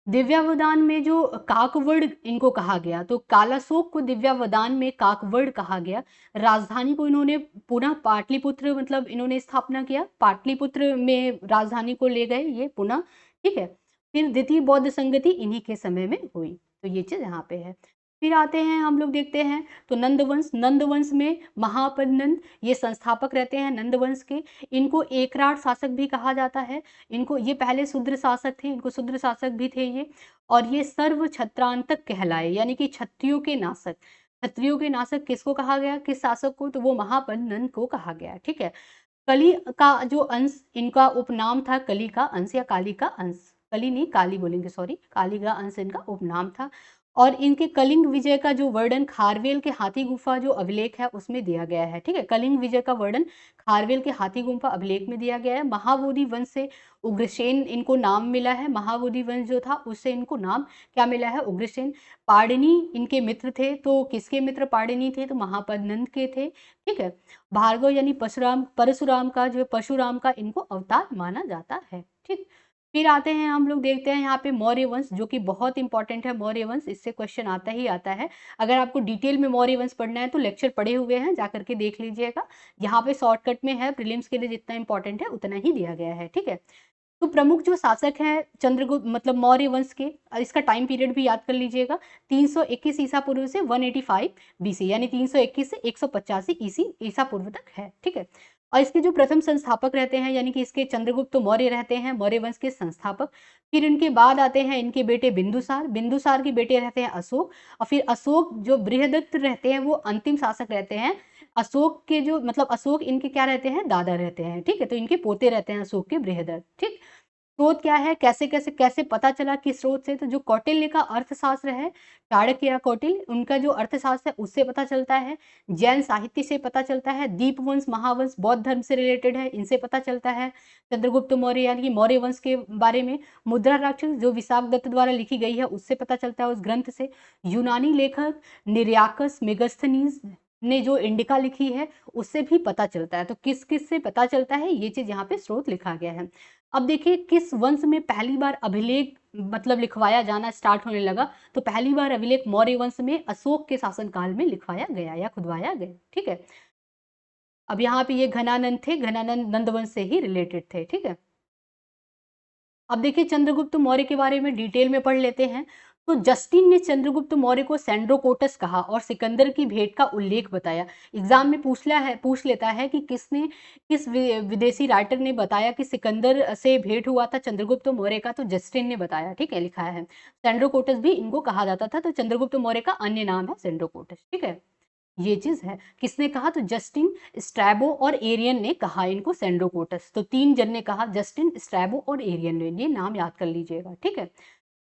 दिव्यावदान में जो काकवड़ इनको कहा गया, तो कालाशोक को दिव्यावदान में काकवड़ कहा गया। राजधानी को इन्होंने पुनः पाटलिपुत्र, मतलब इन्होंने स्थापना किया, पाटलिपुत्र में राजधानी को ले गए ये पुनः, ठीक है। फिर द्वितीय बौद्ध संगति इन्हीं के समय में हुई, तो ये चीज यहाँ पे है। फिर आते हैं हम लोग देखते हैं तो नंदवंश। नंदवंश में महापद नंद ये संस्थापक रहते हैं नंदवंश के। इनको एकराट शासक भी कहा जाता है। इनको, ये पहले शूद्र शासक थे, इनको शूद्र शासक भी थे ये, और ये सर्व छत्रांतक कहलाए यानी कि क्षत्रियों के नाशक। क्षत्रियों के नाशक किसको कहा गया, किस शासक को, तो वो महापद नंद को कहा गया, ठीक है। कली का जो अंश, इनका उपनाम था कली का अंश या काली का अंश, कली नहीं काली बोलेंगे, सॉरी, काली का अंश इनका उपनाम था। और इनके कलिंग विजय का जो वर्णन खारवेल के हाथी गुफा जो अभिलेख है उसमें दिया गया है, ठीक है, कलिंग विजय का वर्णन खारवेल के हाथी गुफा अभिलेख में दिया गया है। महाबोधि वंश से उग्रसेन इनको नाम मिला है, महाबोधि वंश जो था उससे इनको नाम क्या मिला है, उग्रसेन। पाणिनि इनके मित्र थे, तो किसके मित्र पाणिनि थे, तो महापद नंद के थे, ठीक है। भार्गव यानी परशुराम, परशुराम का जो परशुराम का इनको अवतार माना जाता है, ठीक। फिर आते हैं हम लोग देखते हैं यहाँ पे मौर्य वंश, जो कि बहुत इंपॉर्टेंट है मौर्य वंश, इससे क्वेश्चन आता ही आता है। अगर आपको डिटेल में मौर्य वंश पढ़ना है तो लेक्चर पढ़े हुए हैं, जाकर के देख लीजिएगा। यहाँ पे शॉर्टकट में है, प्रीलिम्स के लिए जितना इंपॉर्टेंट है उतना ही दिया गया है, ठीक है। तो प्रमुख जो शासक हैं चंद्रगुप्त, मतलब मौर्य वंश के, इसका टाइम पीरियड भी याद कर लीजिएगा, 321 ईसा पूर्व से 185 बीसी, यानी 321 से 185 ईसा पूर्व तक है, ठीक है। और इसके जो प्रथम संस्थापक रहते हैं यानी कि इसके चंद्रगुप्त मौर्य रहते हैं, मौर्य वंश के संस्थापक। फिर इनके बाद आते हैं इनके बेटे बिंदुसार, बिंदुसार के बेटे रहते हैं अशोक, और फिर अशोक जो बृहदत्त रहते हैं वो अंतिम शासक रहते हैं। अशोक के जो मतलब अशोक इनके क्या रहते हैं, दादा रहते हैं, ठीक है। तो इनके पोते रहते हैं अशोक के बृहदत्त, ठीक। स्रोत क्या है, कैसे कैसे कैसे पता चला किस स्रोत से, तो जो कौटिल्य का अर्थशास्त्र है, चाणक्य या कौटिल्य, उनका जो अर्थशास्त्र है उससे पता चलता है। जैन साहित्य से पता चलता है। दीपवंश महावंश बौद्ध धर्म से रिलेटेड है, इनसे पता चलता है चंद्रगुप्त मौर्य यानी कि मौर्य वंश के बारे में। मुद्रा राक्षस जो विशाख दत्त द्वारा लिखी गई है उससे पता चलता है, उस ग्रंथ से। यूनानी लेखक निरयाकस मेगस्थनीज ने जो इंडिका लिखी है उससे भी पता चलता है। तो किस किस से पता चलता है, ये चीज यहाँ पे स्रोत लिखा गया है। अब देखिए किस वंश में पहली बार अभिलेख मतलब लिखवाया जाना स्टार्ट होने लगा, तो पहली बार अभिलेख मौर्य वंश में अशोक के शासनकाल में लिखवाया गया या खुदवाया गया, ठीक है। अब यहाँ पे ये घनानंद थे, घनानंद नंदवंश से ही रिलेटेड थे, ठीक है। अब देखिए चंद्रगुप्त मौर्य के बारे में डिटेल में पढ़ लेते हैं। तो जस्टिन ने चंद्रगुप्त मौर्य को सेंड्रोकोटस कहा और सिकंदर की भेंट का उल्लेख बताया। एग्जाम में पूछ लेता है कि किस विदेशी राइटर ने बताया कि सिकंदर से भेंट हुआ था चंद्रगुप्त मौर्य का, तो जस्टिन ने बताया, ठीक है, लिखा है। सेंड्रोकोटस भी इनको कहा जाता था, तो चंद्रगुप्त मौर्य का अन्य नाम है सेंड्रोकोटस, ठीक है। ये चीज है, किसने कहा, तो जस्टिन, स्ट्रैबो और एरियन ने कहा इनको सेंड्रोकोटस। तो 3 जन ने कहा, जस्टिन, स्ट्रैबो और एरियन ने, ये नाम याद कर लीजिएगा, ठीक है।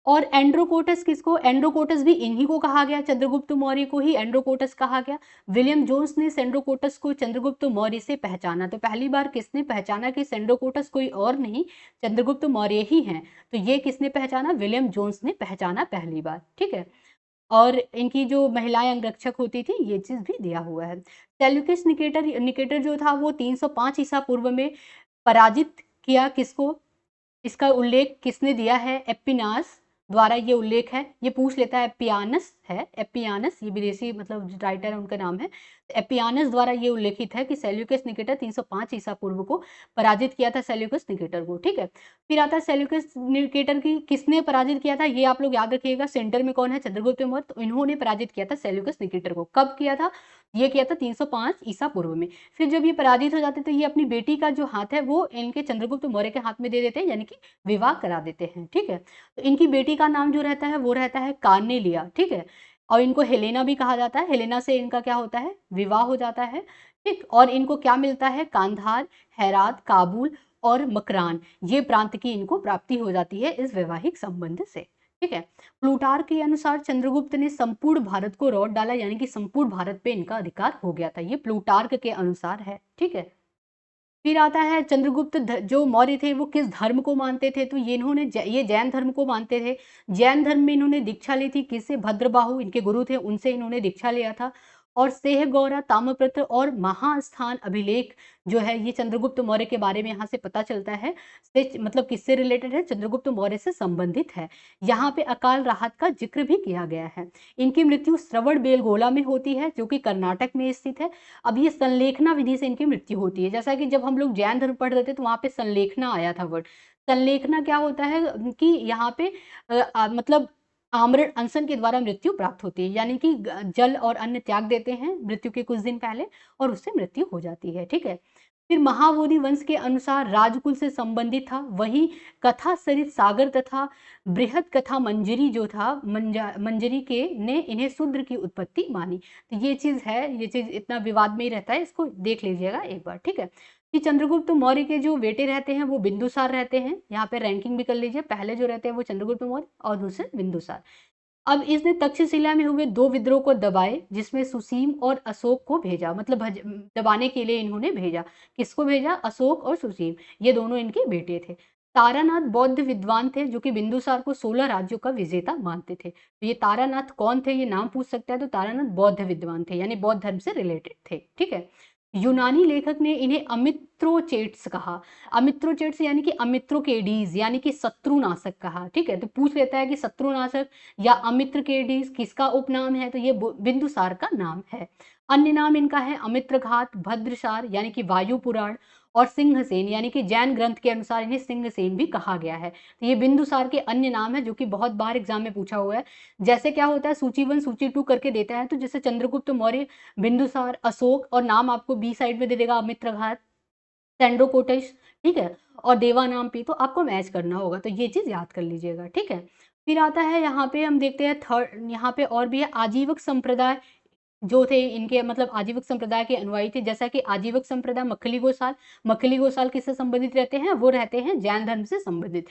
और एंड्रोकोटस किसको, एंड्रोकोटस भी इन्हीं को कहा गया, चंद्रगुप्त मौर्य को ही एंड्रोकोटस कहा गया। विलियम जोन्स ने सेंड्रोकोटस को चंद्रगुप्त मौर्य से पहचाना। तो पहली बार किसने पहचाना कि सेंड्रोकोटस कोई और नहीं चंद्रगुप्त मौर्य ही हैं, तो ये किसने पहचाना, विलियम जोन्स ने पहचाना पहली बार, ठीक है। और इनकी जो महिलाएं अंगरक्षक होती थी, ये चीज भी दिया हुआ है। सेल्यूकस निकेटर निकेटर जो था वो 305 ईसा पूर्व में पराजित किया किसको, इसका उल्लेख किसने दिया है, एपिनास द्वारा ये उल्लेख है। ये पूछ लेता है, एपियानस है, एपियानस ये विदेशी मतलब राइटर है, उनका नाम है। एपियानस द्वारा ये उल्लेखित है कि सेल्यूकस निकेटर 305 ईसा पूर्व को पराजित किया था सेल्यूकस निकेटर को, ठीक है। फिर आता है सेल्यूकस निकेटर की किसने पराजित किया था, ये आप लोग याद रखिएगा। सेंटर में कौन है, चंद्रगुप्त मौर्य, तो इन्होंने पराजित किया था सेल्यूकस निकेटर को। कब किया था, ये किया था 305 ईसा पूर्व में। फिर जब ये पराजित हो जाते तो ये अपनी बेटी का जो हाथ है वो इनके चंद्रगुप्त मौर्य के हाथ में दे देते हैं, यानी कि विवाह करा देते हैं, ठीक है। तो इनकी बेटी का नाम जो रहता है वो रहता है कार्नेलिया, ठीक है। और इनको हेलेना भी कहा जाता है, हेलेना से इनका क्या होता है, विवाह हो जाता है, ठीक। और इनको क्या मिलता है, कांधार, हेरात, काबुल और मकरान, ये प्रांत की इनको प्राप्ति हो जाती है इस वैवाहिक संबंध से, ठीक है। प्लूटार्क के अनुसार चंद्रगुप्त ने संपूर्ण भारत को लौट डाला, यानी कि संपूर्ण भारत पे इनका अधिकार हो गया था, ये प्लूटार्क के अनुसार है, ठीक है। फिर आता है चंद्रगुप्त जो मौर्य थे वो किस धर्म को मानते थे, तो ये इन्होंने ये जैन धर्म को मानते थे। जैन धर्म में इन्होंने दीक्षा ली थी, किससे, भद्रबाहु इनके गुरु थे, उनसे इन्होंने दीक्षा लिया था। और सेहगौरा, ताम्रपत्र और महास्थान अभिलेख जो है ये चंद्रगुप्त मौर्य के बारे में यहाँ से पता चलता है, से मतलब किससे रिलेटेड है, चंद्रगुप्त मौर्य से संबंधित है। यहाँ पे अकाल राहत का जिक्र भी किया गया है। इनकी मृत्यु श्रवण बेलगोला में होती है जो कि कर्नाटक में स्थित है। अब ये संलेखना विधि से इनकी मृत्यु होती है, जैसा कि जब हम लोग जैन धर्म पढ़ रहे थे तो वहां पे संलेखना आया था वर्ड। संलेखना क्या होता है कि यहाँ पे मतलब आमरण अनशन के द्वारा मृत्यु प्राप्त होती है, यानी कि जल और अन्न त्याग देते हैं मृत्यु के कुछ दिन पहले और उससे मृत्यु हो जाती है, ठीक है। फिर महाबोधि वंश के अनुसार राजकुल से संबंधित था, वही कथा सरित सागर तथा बृहद कथा मंजरी जो था मंजरी के ने इन्हें शूद्र की उत्पत्ति मानी। तो ये चीज है, ये चीज इतना विवाद में ही रहता है, इसको देख लीजिएगा एक बार, ठीक है। कि चंद्रगुप्त मौर्य के जो बेटे रहते हैं वो बिंदुसार रहते हैं, यहाँ पे रैंकिंग भी कर लीजिए, पहले जो रहते हैं वो चंद्रगुप्त मौर्य और दूसरे बिंदुसार। अब इसने तक्षशिला में हुए 2 विद्रोह को दबाए, जिसमें सुसीम और अशोक को भेजा, मतलब दबाने के लिए इन्होंने भेजा, किसको भेजा, अशोक और सुसीम, ये दोनों इनके बेटे थे। तारानाथ बौद्ध विद्वान थे जो कि बिंदुसार को 16 राज्यों का विजेता मानते थे। तो ये तारानाथ कौन थे, ये नाम पूछ सकता है, तो तारानाथ बौद्ध विद्वान थे, यानी बौद्ध धर्म से रिलेटेड थे, ठीक है। यूनानी लेखक ने इन्हें अमित्रोचेट्स कहा, अमित्रोचेट्स यानी कि अमित्रोकेडीज यानी कि शत्रुनाशक कहा, ठीक है। तो पूछ लेता है कि शत्रुनाशक या अमित्रकेडीज किसका उपनाम है, तो ये बिंदुसार का नाम है। अन्य नाम इनका है अमित्रघात, भद्रसार यानी कि वायु पुराण और सिंहसेन, यानी कि जैन ग्रंथ के अनुसार इन्हें सिंहसेन भी कहा गया है। तो ये बिंदुसार के अन्य नाम है जो कि बहुत बार एग्जाम में पूछा हुआ है। जैसे क्या होता है, सूची 1 सूची 2 करके देता है, तो जैसे चंद्रगुप्त मौर्य, बिंदुसार, अशोक और नाम आपको बी साइड में दे देगा अमित्रघात, सेंड्रोकोटस, ठीक है, और देवानाम्पी, तो आपको मैच करना होगा, तो ये चीज़ याद कर लीजिएगा, ठीक है। फिर आता है यहाँ पे हम देखते हैं थर्ड, यहाँ पे और भी है आजीवक संप्रदाय जो थे इनके मतलब आजीवक संप्रदाय के अनुयायी थे, जैसा कि आजीवक संप्रदाय मक्खली गोसाल किससे संबंधित रहते हैं, वो रहते हैं जैन धर्म से संबंधित।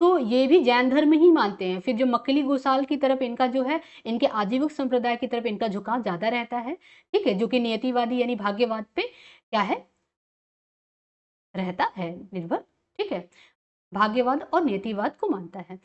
तो ये भी जैन धर्म ही मानते हैं। फिर जो मक्खली गोसाल की तरफ इनका जो है, इनके आजीवक संप्रदाय की तरफ इनका झुकाव ज्यादा रहता है, ठीक है, जो कि नियतिवादी यानी भाग्यवाद पे क्या है, रहता है निर्भर, ठीक है, भाग्यवाद और नियतिवाद को मानता है।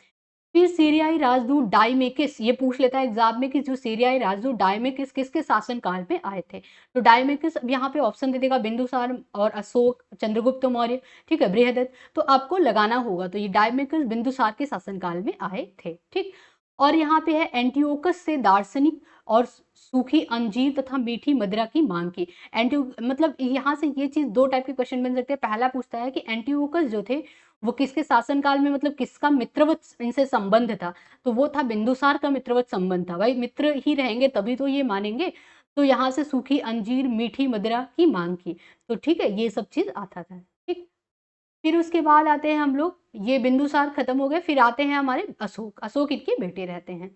फिर सीरियाई राजदूत डायमेकिस, ये पूछ लेता है एग्जाम में कि जो सीरियाई राजदूत डायमेकिस किसके शासन काल में आए थे। तो डायमेकिस अब यहाँ पे ऑप्शन दे देगा बिंदुसार और अशोक, चंद्रगुप्त मौर्य, ठीक है, बृहदत्त, तो आपको लगाना होगा। तो ये डायमेकिस बिंदुसार के शासन काल में आए थे, ठीक। और यहाँ पे है एंटियोकस से दार्शनिक और सूखी अंजीर तथा मीठी मदिरा की मांग की। एंटी मतलब यहाँ से ये चीज दो टाइप के क्वेश्चन बन सकते हैं। पहला पूछता है कि एंटियोकस जो थे वो किसके शासनकाल में, मतलब किसका मित्रवत इनसे संबंध था, तो वो था बिंदुसार का मित्रवत संबंध था। भाई मित्र ही रहेंगे तभी तो ये मानेंगे। तो यहाँ से सूखी अंजीर मीठी मदिरा की मांग की, तो ठीक है, ये सब चीज आता था, ठीक। फिर उसके बाद आते हैं हम लोग, ये बिंदुसार खत्म हो गए, फिर आते हैं हमारे अशोक। अशोक इनके बेटे रहते हैं।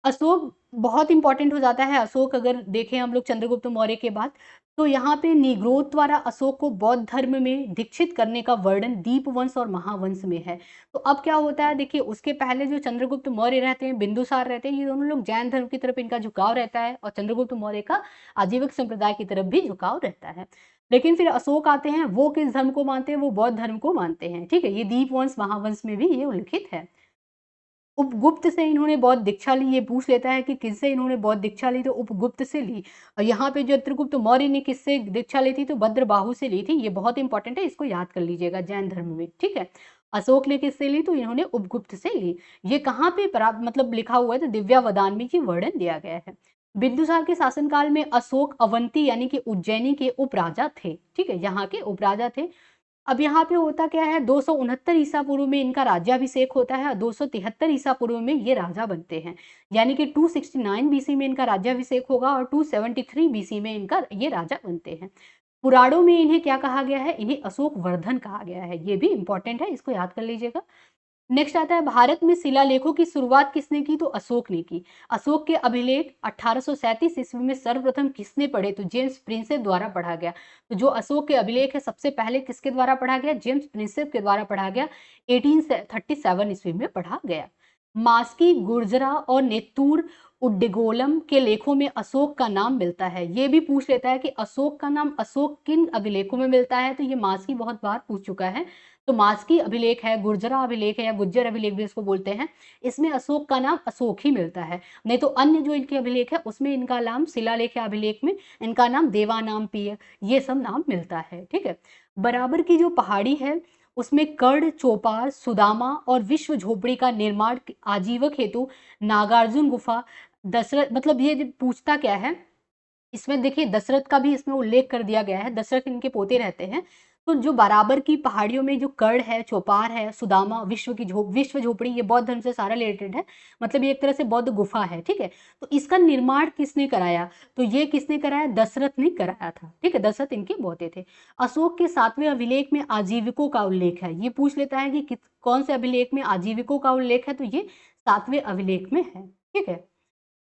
अशोक बहुत इंपॉर्टेंट हो जाता है। अशोक अगर देखें हम लोग चंद्रगुप्त मौर्य के बाद, तो यहाँ पे निग्रोध द्वारा अशोक को बौद्ध धर्म में दीक्षित करने का वर्णन दीपवंश और महावंश में है। तो अब क्या होता है, देखिए उसके पहले जो चंद्रगुप्त मौर्य रहते हैं, बिंदुसार रहते हैं, ये दोनों लोग जैन धर्म की तरफ इनका झुकाव रहता है, और चंद्रगुप्त मौर्य का आजीवक संप्रदाय की तरफ भी झुकाव रहता है। लेकिन फिर अशोक आते हैं, वो किस धर्म को मानते हैं, वो बौद्ध धर्म को मानते हैं, ठीक है। ये दीपवंश महावंश में भी ये उल्लिखित है। उपगुप्त से इन्होंने बौद्ध दीक्षा ली, ये पूछ लेता है कि किससे इन्होंने बौद्ध दीक्षा ली, तो उपगुप्त से ली। और यहाँ पे जो चित्रगुप्त मौर्य ने किससे दीक्षा ली थी, तो भद्रबाहु से ली थी। ये बहुत इंपॉर्टेंट है, इसको याद कर लीजिएगा जैन धर्म में, ठीक है। अशोक ने किससे ली, तो इन्होंने उपगुप्त से ली। ये कहाँ पे मतलब लिखा हुआ है, तो दिव्यावदान में ये वर्णन दिया गया है। बिंदुसार के शासनकाल में अशोक अवंती यानी कि उज्जैनी के उपराजा थे, ठीक है, यहाँ के उपराजा थे। अब यहाँ पे होता क्या है, 269 ईसा पूर्व में इनका राज्याभिषेक होता है, और 273 ईसा पूर्व में ये राजा बनते हैं। यानी कि 269 बीसी में इनका राज्याभिषेक होगा, और 273 बीसी में इनका ये राजा बनते हैं। पुराणों में इन्हें क्या कहा गया है, इन्हें अशोक वर्धन कहा गया है। ये भी इंपॉर्टेंट है, इसको याद कर लीजिएगा। नेक्स्ट आता है भारत में शिलालेखों की शुरुआत किसने की, तो अशोक ने की। अशोक के अभिलेख 1837 ईस्वी में सर्वप्रथम किसने पढ़े, तो जेम्स प्रिंसेप द्वारा पढ़ा गया। तो जो अशोक के अभिलेख है सबसे पहले किसके द्वारा पढ़ा गया, जेम्स प्रिंसेप के द्वारा पढ़ा गया, 1837 ईस्वी में पढ़ा गया। मास्की, गुर्जरा और नेत्तूर उड्डीगोलम के लेखों में अशोक का नाम मिलता है। ये भी पूछ लेता है कि अशोक का नाम अशोक किन अभिलेखों में मिलता है, तो ये मास्की बहुत बार पूछ चुका है। तो मास्की अभिलेख है, गुर्जरा अभिलेख है, या गुज्जर अभिलेख भी इसको बोलते हैं, इसमें अशोक का नाम अशोक ही मिलता है। नहीं तो अन्य जो इनके अभिलेख है उसमें इनका नाम, शिलालेख अभिलेख में इनका नाम देवानाम्पीय, ये सब नाम मिलता है, ठीक है। बराबर की जो पहाड़ी है उसमें कर्ण, चौपार, सुदामा और विश्व झोपड़ी का निर्माण आजीवक हेतु नागार्जुन गुफा, दशरथ, मतलब ये पूछता क्या है इसमें, देखिए दशरथ का भी इसमें उल्लेख कर दिया गया है, दशरथ इनके पोते रहते हैं। तो जो बराबर की पहाड़ियों में जो कर्ण है, चौपार है, सुदामा, विश्व झोपड़ी, ये बौद्ध धर्म से सारा रिलेटेड है, मतलब ये एक तरह से बौद्ध गुफा है, ठीक है। तो इसका निर्माण किसने कराया, तो ये किसने कराया, दशरथ ने कराया था, ठीक है, दशरथ इनके पोते थे। अशोक के 7वें अभिलेख में आजीविकों का उल्लेख है। ये पूछ लेता है कि कौन से अभिलेख में आजीविकों का उल्लेख है, तो ये 7वें अभिलेख में है, ठीक है।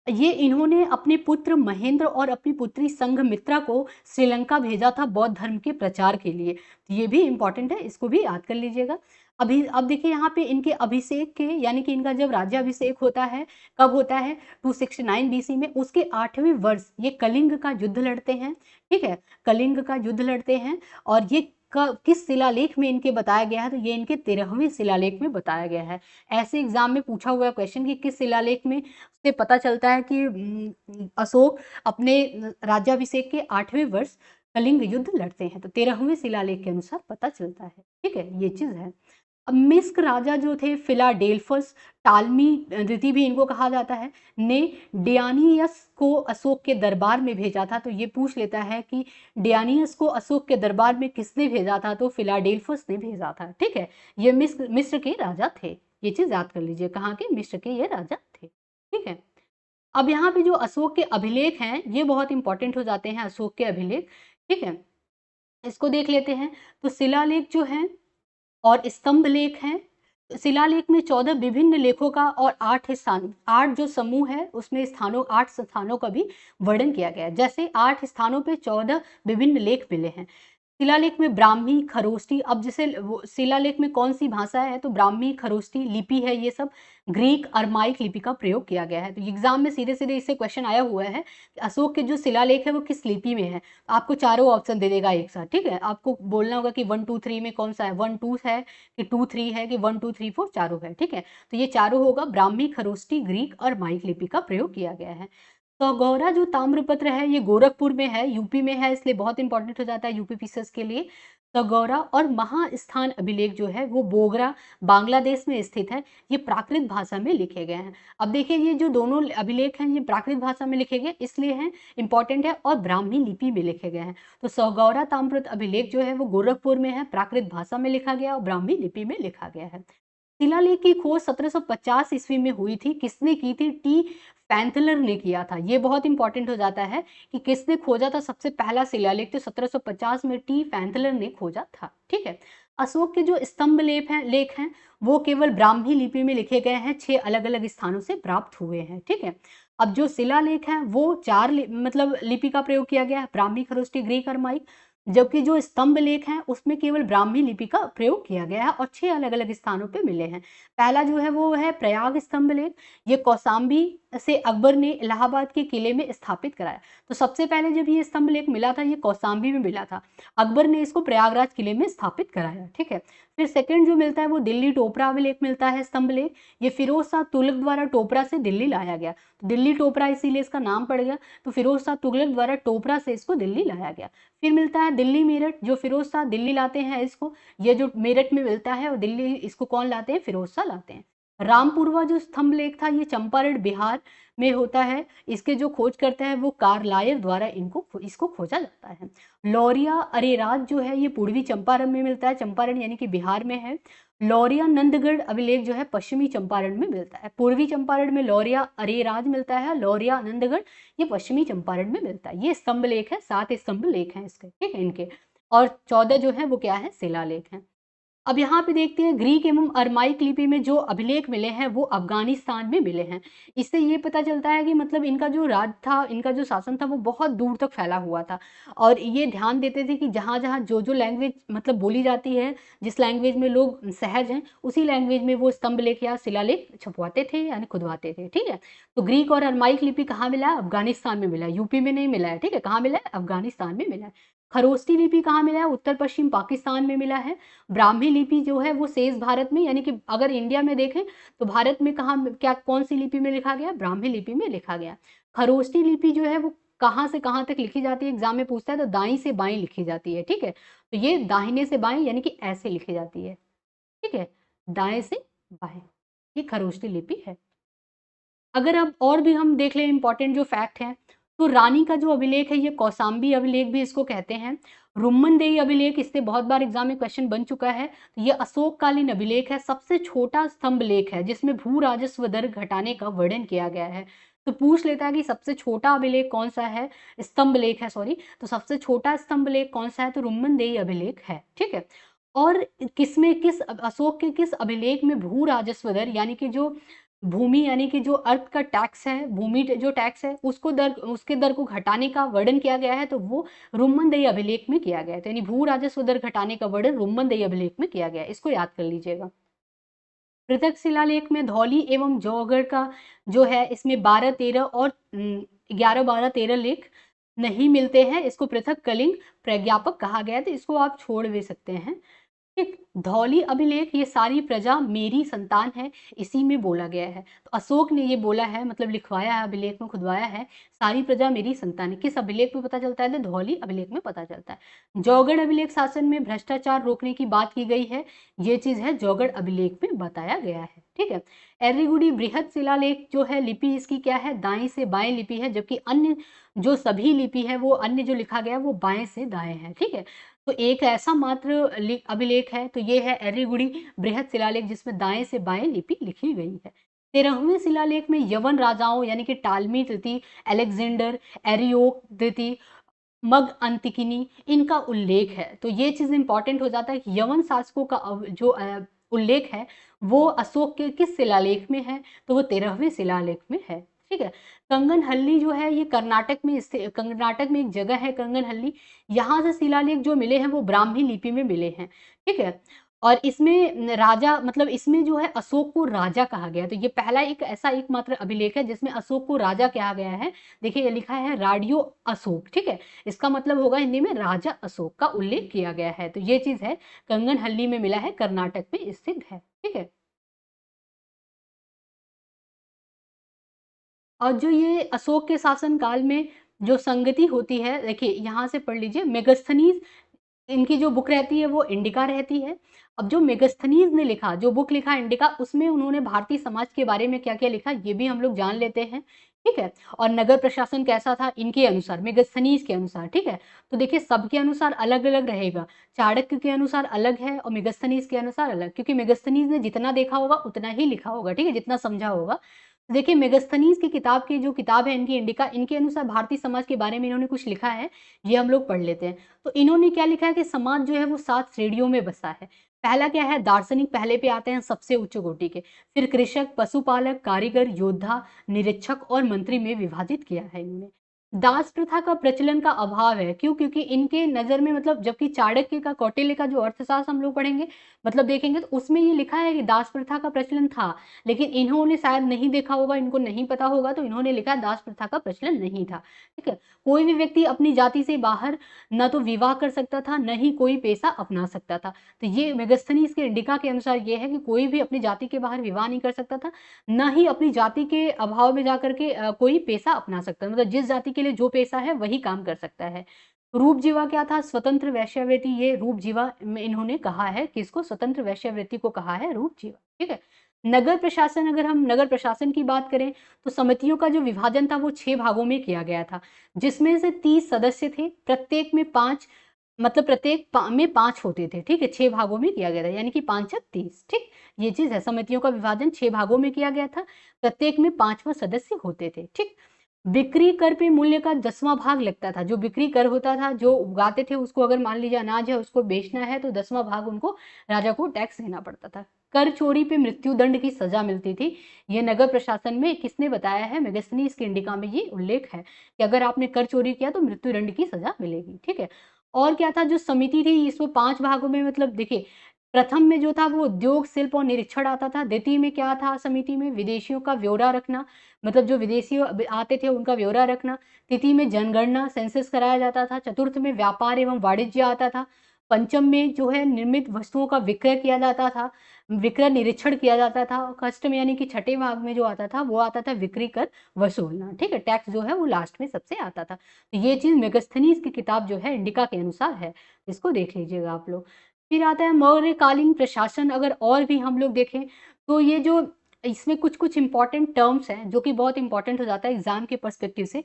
ये इन्होंने अपने पुत्र महेंद्र और अपनी पुत्री संघमित्रा को श्रीलंका भेजा था बौद्ध धर्म के प्रचार के लिए। ये भी इंपॉर्टेंट है, इसको भी याद कर लीजिएगा। अभी अब देखिए यहाँ पे इनके अभिषेक के, यानी कि इनका जब राज्याभिषेक होता है, कब होता है, 269 बीसी में। उसके 8वें वर्ष ये कलिंग का युद्ध लड़ते हैं, ठीक है, कलिंग का युद्ध लड़ते हैं। और ये किस शिलालेख में इनके बताया गया है, तो ये इनके 13वें शिलालेख में बताया गया है। ऐसे एग्जाम में पूछा हुआ क्वेश्चन कि किस शिलालेख में, से पता चलता है कि अशोक अपने राज्याभिषेक के 8वें वर्ष कलिंग युद्ध लड़ते हैं, तो 13वें शिलालेख के अनुसार पता चलता है, ठीक है, ये चीज है। अब मिस्क राजा जो थे फिलाडेल्फस, टालमी रीति भी इनको कहा जाता है, ने डियानियस को अशोक के दरबार में भेजा था। तो ये पूछ लेता है कि डियानियस को अशोक के दरबार में किसने भेजा था, तो फिलाडेल्फस ने भेजा था, ठीक है। ये मिस्र के राजा थे, ये चीज याद कर लीजिए, कहाँ के, मिस्र के ये राजा थे, ठीक है। अब यहाँ पे जो अशोक के अभिलेख हैं ये बहुत इंपॉर्टेंट हो जाते हैं, अशोक के अभिलेख, ठीक है। इसको देख लेते हैं। तो शिलालेख जो है और स्तंभ लेख हैं। शिलालेख में 14 विभिन्न लेखों का और 8 जो समूह है उसमें 8 स्थानों का भी वर्णन किया गया है। जैसे 8 स्थानों पे 14 विभिन्न लेख मिले हैं। शिलालेख में ब्राह्मी, खरोष्टी, अब जैसे शिलालेख में कौन सी भाषा है, तो ब्राह्मी, खरोष्टी लिपि है, ये सब ग्रीक अरमाइक लिपि का प्रयोग किया गया है। तो एग्जाम में सीधे सीधे इससे क्वेश्चन आया हुआ है कि अशोक के जो शिलालेख है वो किस लिपि में है। आपको चारों ऑप्शन दे देगा एक साथ, ठीक है। आपको बोलना होगा कि 1 2 3 में कौन सा है, 1 2 है कि 2 3 है कि 1 2 3 4, चारों है, ठीक है। तो ये चारों होगा, ब्राह्मी, खरोष्टी, ग्रीक और माइक लिपि का प्रयोग किया गया है। तो गौरा जो ताम्रपत्र है ये गोरखपुर में है, यूपी में है, इसलिए बहुत इंपॉर्टेंट हो जाता है यूपी पीसीएस के लिए। तगौरा और महास्थान अभिलेख जो है वो बोगरा बांग्लादेश में स्थित है। ये प्राकृत भाषा में लिखे गए हैं। अब देखिए ये जो दोनों अभिलेख हैं ये प्राकृत भाषा में लिखे गए इसलिए हैं, इंपॉर्टेंट है, और ब्राह्मी लिपि में लिखे गए हैं। तो सौगौरा ताम्रपत्र अभिलेख जो है वो गोरखपुर में है, प्राकृत भाषा में लिखा गया और ब्राह्मी लिपि में लिखा गया है। शिलालेख की खोज 1750 ईस्वी में हुई थी। किसने की थी? टी पैंथलर ने किया था। ये बहुत इंपॉर्टेंट हो जाता है कि किसने खोजा था सबसे पहला शिलालेख, तो 1750 में टी पैंथलर ने खोजा था, ठीक है। अशोक के जो स्तंभ लेख हैं वो केवल ब्राह्मी लिपि में लिखे गए हैं, 6 अलग अलग स्थानों से प्राप्त हुए हैं, ठीक है। अब जो शिलालेख हैं वो 4 मतलब लिपि का प्रयोग किया गया है, ब्राह्मी, खरोष्टी, ग्रीक और माइक। जबकि जो स्तंभ लेख हैं उसमें केवल ब्राह्मी लिपि का प्रयोग किया गया है और 6 अलग अलग स्थानों पे मिले हैं। पहला जो है वो है प्रयाग स्तंभ लेख। ये कौशाम्बी से अकबर ने इलाहाबाद के किले में स्थापित कराया। तो सबसे पहले जब ये स्तंभ लेख मिला था ये कौशाम्बी में मिला था, अकबर ने इसको प्रयागराज किले में स्थापित कराया, ठीक है। फिर सेकंड जो मिलता है वो दिल्ली टोपरा अभिलेख मिलता है, स्तंभ लेख। ये फिरोज शाह तुगलक द्वारा टोपरा से दिल्ली लाया गया, तो दिल्ली टोपरा इसीलिए इसका नाम पड़ गया। तो फिरोज शाह तुगलक द्वारा टोपरा से इसको दिल्ली लाया गया। फिर मिलता है दिल्ली मेरठ, जो फिरोज शाह दिल्ली लाते हैं इसको, ये जो मेरठ में मिलता है और दिल्ली इसको कौन लाते हैं? फिरोज शाह लाते हैं। रामपुरवा जो स्तंभ लेख था ये चंपारण बिहार में होता है। इसके जो खोज करते हैं वो कार्लायर द्वारा इसको खोजा जाता है। लौरिया अरेराज जो है ये पूर्वी चंपारण में मिलता है, चंपारण यानी कि बिहार में है। लौरिया नंदगढ़ अभिलेख जो है पश्चिमी चंपारण में मिलता है। पूर्वी चंपारण में लौरिया अरेराज मिलता है, लौरिया नंदगढ़ ये पश्चिमी चंपारण में मिलता है। ये स्तंभ लेख है, 7 स्तंभ लेख हैं इसके, ठीक है इनके। और 14 जो है वो क्या है? शिलालेख है। अब यहाँ पे देखते हैं ग्रीक एवं अरमाइक लिपि में जो अभिलेख मिले हैं वो अफगानिस्तान में मिले हैं। इससे ये पता चलता है कि मतलब इनका जो राज था, इनका जो शासन था वो बहुत दूर तक फैला हुआ था और ये ध्यान देते थे कि जहाँ जहाँ जो जो लैंग्वेज मतलब बोली जाती है, जिस लैंग्वेज में लोग सहज हैं उसी लैंग्वेज में वो स्तंभ लेख या शिलालेख छपवाते थे यानी खुदवाते थे, ठीक है। तो ग्रीक और अरमाइक लिपि कहाँ मिला है? अफगानिस्तान में मिला है, यूपी में नहीं मिला है, ठीक है। कहाँ मिला है? अफगानिस्तान में मिला है। खरोष्टी लिपि कहाँ मिला है? उत्तर पश्चिम पाकिस्तान में मिला है। ब्राह्मी लिपि जो है वो शेष भारत में, यानी कि अगर इंडिया में देखें तो भारत में कहाँ क्या कौन सी लिपि में लिखा गया? ब्राह्मी लिपि में लिखा गया। खरोष्टी लिपि जो है वो कहाँ से कहाँ तक लिखी जाती है? एग्जाम में पूछता है तो दाई से बाई लिखी जाती है, ठीक है। तो ये दाहिने से बाएं यानी कि ऐसे लिखी जाती है, ठीक है, दाएं से बाएं, ये खरोष्टी लिपि है। अगर अब और भी हम देख लें इंपॉर्टेंट जो फैक्ट है, तो रानी का जो अभिलेख है ये कौशाम्बी अभिलेख भी इसको कहते हैं। रुम्मनदेही अभिलेख, इससे बहुत बार एग्जाम में क्वेश्चन बन चुका है। तो ये अशोककालीन अभिलेख है, सबसे छोटा स्तंभ लेख है जिसमें भू राजस्व दर घटाने का वर्णन किया गया है। तो पूछ लेता है कि सबसे छोटा अभिलेख कौन सा है, स्तंभ लेख है सॉरी, तो सबसे छोटा स्तंभ लेख कौन सा है? तो रुम्मनदेही अभिलेख है, ठीक है। और किस अशोक के किस अभिलेख में भू राजस्व दर यानी कि जो भूमि यानी कि जो अर्थ का टैक्स है, भूमि जो टैक्स है उसके दर को घटाने का वर्णन किया गया है, तो वो रुम्मनदेही अभिलेख में किया गया है। तो यानी भू राजस्व दर घटाने का वर्णन रुम्मनदेही अभिलेख में किया गया है, इसको याद कर लीजिएगा। पृथक शिलालेख में धौली एवं जौगढ़ का जो है इसमें 12 13 और 11 12 13 लेख नहीं मिलते हैं, इसको पृथक कलिंग प्रज्ञापक कहा गया है, तो इसको आप छोड़ भी सकते हैं। ठीक, धौली अभिलेख ये सारी प्रजा मेरी संतान है, इसी में बोला गया है। तो अशोक ने ये बोला है, मतलब लिखवाया है, अभिलेख में खुदवाया है, सारी प्रजा मेरी संतान है। किस अभिलेख में पता चलता है? तो धौली अभिलेख में पता चलता है। जौगढ़ अभिलेख शासन में भ्रष्टाचार रोकने की बात की गई है, ये चीज है जौगढ़ अभिलेख में बताया गया है, ठीक है। एर्रीगुडी बृहद शिलालेख जो है लिपि इसकी क्या है? दाएं से बाएं लिपि है, जबकि अन्य जो सभी लिपि है वो अन्य जो लिखा गया वो बाएं से दाएं है, ठीक है। तो एक ऐसा मात्र अभिलेख है, तो ये है एर्रीगुडी बृहद शिलालेख जिसमें दाएं से बाएं लिपि लिखी गई है। 13वें शिलालेख में यवन राजाओं यानी कि टालमी तृतीय, अलेक्जेंडर, एरियोक द्वितीय मग अंतिकिनी, इनका उल्लेख है। तो ये चीज़ इंपॉर्टेंट हो जाता है कि यवन शासकों का जो उल्लेख है वो अशोक के किस शिलालेख में है, तो वो 13वें शिलालेख में है। ठीक है। कंगनहल्ली जो है ये कर्नाटक में एक जगह है कंगनहल्ली। यहाँ से शिलालेख जो मिले हैं वो ब्राह्मी लिपि में मिले हैं। ठीक है। और इसमें राजा मतलब इसमें जो है अशोक को राजा कहा गया है। तो ये पहला एक ऐसा एकमात्र अभिलेख है जिसमें अशोक को राजा कहा गया है। देखिए ये लिखा है राडियो अशोक। ठीक है। इसका मतलब होगा हिंदी में राजा अशोक का उल्लेख किया गया है। तो ये चीज है, कंगनहल्ली में मिला है, कर्नाटक में स्थित है। ठीक है। और जो ये अशोक के शासन काल में जो संगति होती है, देखिए यहाँ से पढ़ लीजिए, मेगस्थनीज इनकी जो बुक रहती है वो इंडिका रहती है। अब जो मेगस्थनीज ने लिखा, जो बुक लिखा इंडिका, उसमें उन्होंने भारतीय समाज के बारे में क्या क्या लिखा ये भी हम लोग जान लेते हैं। ठीक है। और नगर प्रशासन कैसा था इनके अनुसार, मेगस्थनीज के अनुसार। ठीक है। तो देखिए सबके अनुसार अलग अलग रहेगा। चाणक्य के अनुसार अलग है और मेगस्थनीज के अनुसार अलग, क्योंकि मेगस्थनीज ने जितना देखा होगा उतना ही लिखा होगा। ठीक है। जितना समझा होगा। देखिए मेगस्थनीज की किताब की जो किताब है इनकी इंडिका, इनके अनुसार भारतीय समाज के बारे में इन्होंने कुछ लिखा है, ये हम लोग पढ़ लेते हैं। तो इन्होंने क्या लिखा है कि समाज जो है वो 7 श्रेणियों में बसा है। पहला क्या है, दार्शनिक पहले पे आते हैं सबसे उच्च कोटि के। फिर कृषक, पशुपालक, कारीगर, योद्धा, निरीक्षक और मंत्री में विभाजित किया है इन्होंने। दास प्रथा का प्रचलन का अभाव है, क्यों? क्योंकि इनके नजर में मतलब जबकि चाणक्य का, कौटिल्य का जो अर्थशास्त्र हम लोग पढ़ेंगे मतलब देखेंगे तो उसमें ये लिखा है कि दास प्रथा का प्रचलन था, लेकिन इन्होंने शायद नहीं देखा होगा, इनको नहीं पता होगा, तो इन्होंने लिखा है दास प्रथा का प्रचलन नहीं था। ठीक है। कोई भी व्यक्ति अपनी जाति से बाहर न तो विवाह कर सकता था, न ही कोई पेशा अपना सकता था। तो ये मेगस्थनीज के इंडिका के अनुसार ये है कि कोई भी अपनी जाति के बाहर विवाह नहीं कर सकता था, न ही अपनी जाति के अभाव में जाकर के कोई पेशा अपना सकता है। मतलब जिस जाति के लिए जो पेशा है वही काम कर सकता है। रूप जीवा क्या था, स्वतंत्र वैश्यावृत्ति, ये रूप जीवा में इन्होंने कहा है, किसको? स्वतंत्र वैश्यावृत्ति को कहा है रूप जीवा। ठीक है। नगर प्रशासन, अगर हम नगर प्रशासन की बात करें तो समितियों का जो विभाजन था वो 6 भागों में किया गया था, जिसमें से 30 सदस्य थे, प्रत्येक में 5, मतलब में 5 होते थे। ठीक है। 6 भागों में किया गया था, यानी कि 5 अब 30। ठीक। ये चीज है, समितियों का विभाजन 6 भागों में किया गया था, प्रत्येक में 5वां सदस्य होते थे। ठीक। बिक्री कर पे मूल्य का 10वां भाग लगता था। जो बिक्री कर होता था, जो उगाते थे उसको, अगर मान लीजिए अनाज है उसको बेचना है तो 10वां भाग उनको, राजा को टैक्स देना पड़ता था। कर चोरी पे मृत्यु दंड की सजा मिलती थी। ये नगर प्रशासन में किसने बताया है? मेगस्थनीज की इंडिका में ये उल्लेख है कि अगर आपने कर चोरी किया तो मृत्यु दंड की सजा मिलेगी। ठीक है। और क्या था, जो समिति थी इसमें 5 भागों में, मतलब देखिए प्रथम में जो था वो उद्योग, शिल्प और निरीक्षण आता था। द्वितीय में क्या था, समिति में विदेशियों का ब्यौरा रखना, मतलब जो विदेशी आते थे उनका ब्यौरा रखना। तृतीय में जनगणना, सेंसस कराया जाता था। चतुर्थ में व्यापार एवं वाणिज्य आता था। पंचम में जो है निर्मित वस्तुओं का विक्रय किया जाता था, विक्रय निरीक्षण किया जाता था। और अष्टम यानी कि छठे भाग में जो आता था वो आता था विक्री कर वसूलना। ठीक है। टैक्स जो है वो लास्ट में सबसे आता था। तो ये चीज मेगस्थनीज की किताब जो है इंडिका के अनुसार है, इसको देख लीजिएगा आप लोग। फिर आता है मौर्यकालीन प्रशासन। अगर और भी हम लोग देखें तो ये जो इसमें कुछ कुछ इंपॉर्टेंट टर्म्स हैं जो कि बहुत इंपॉर्टेंट हो जाता है एग्जाम के पर्सपेक्टिव से।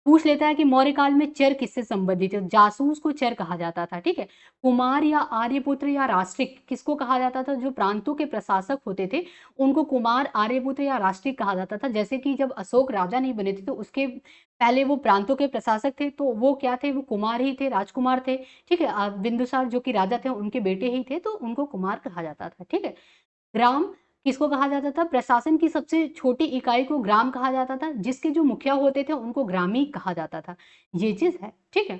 पूछ लेता है कि मौर्य काल में चर किससे संबंधित है? जासूस को चर कहा जाता था। ठीक है। कुमार या आर्यपुत्र या राष्ट्रिक किसको कहा जाता था? जो प्रांतों के प्रशासक होते थे उनको कुमार, आर्यपुत्र या राष्ट्रिक कहा जाता था। जैसे कि जब अशोक राजा नहीं बने थे तो उसके पहले वो प्रांतों के प्रशासक थे, तो वो क्या थे? वो कुमार ही थे, राजकुमार थे। ठीक है। बिंदुसार जो कि राजा थे उनके बेटे ही थे, तो उनको कुमार कहा जाता था। ठीक है। ग्राम किसको कहा जाता था? प्रशासन की सबसे छोटी इकाई को ग्राम कहा जाता था। जिसके जो मुखिया होते थे उनको ग्रामी कहा जाता था। ये चीज है। ठीक है।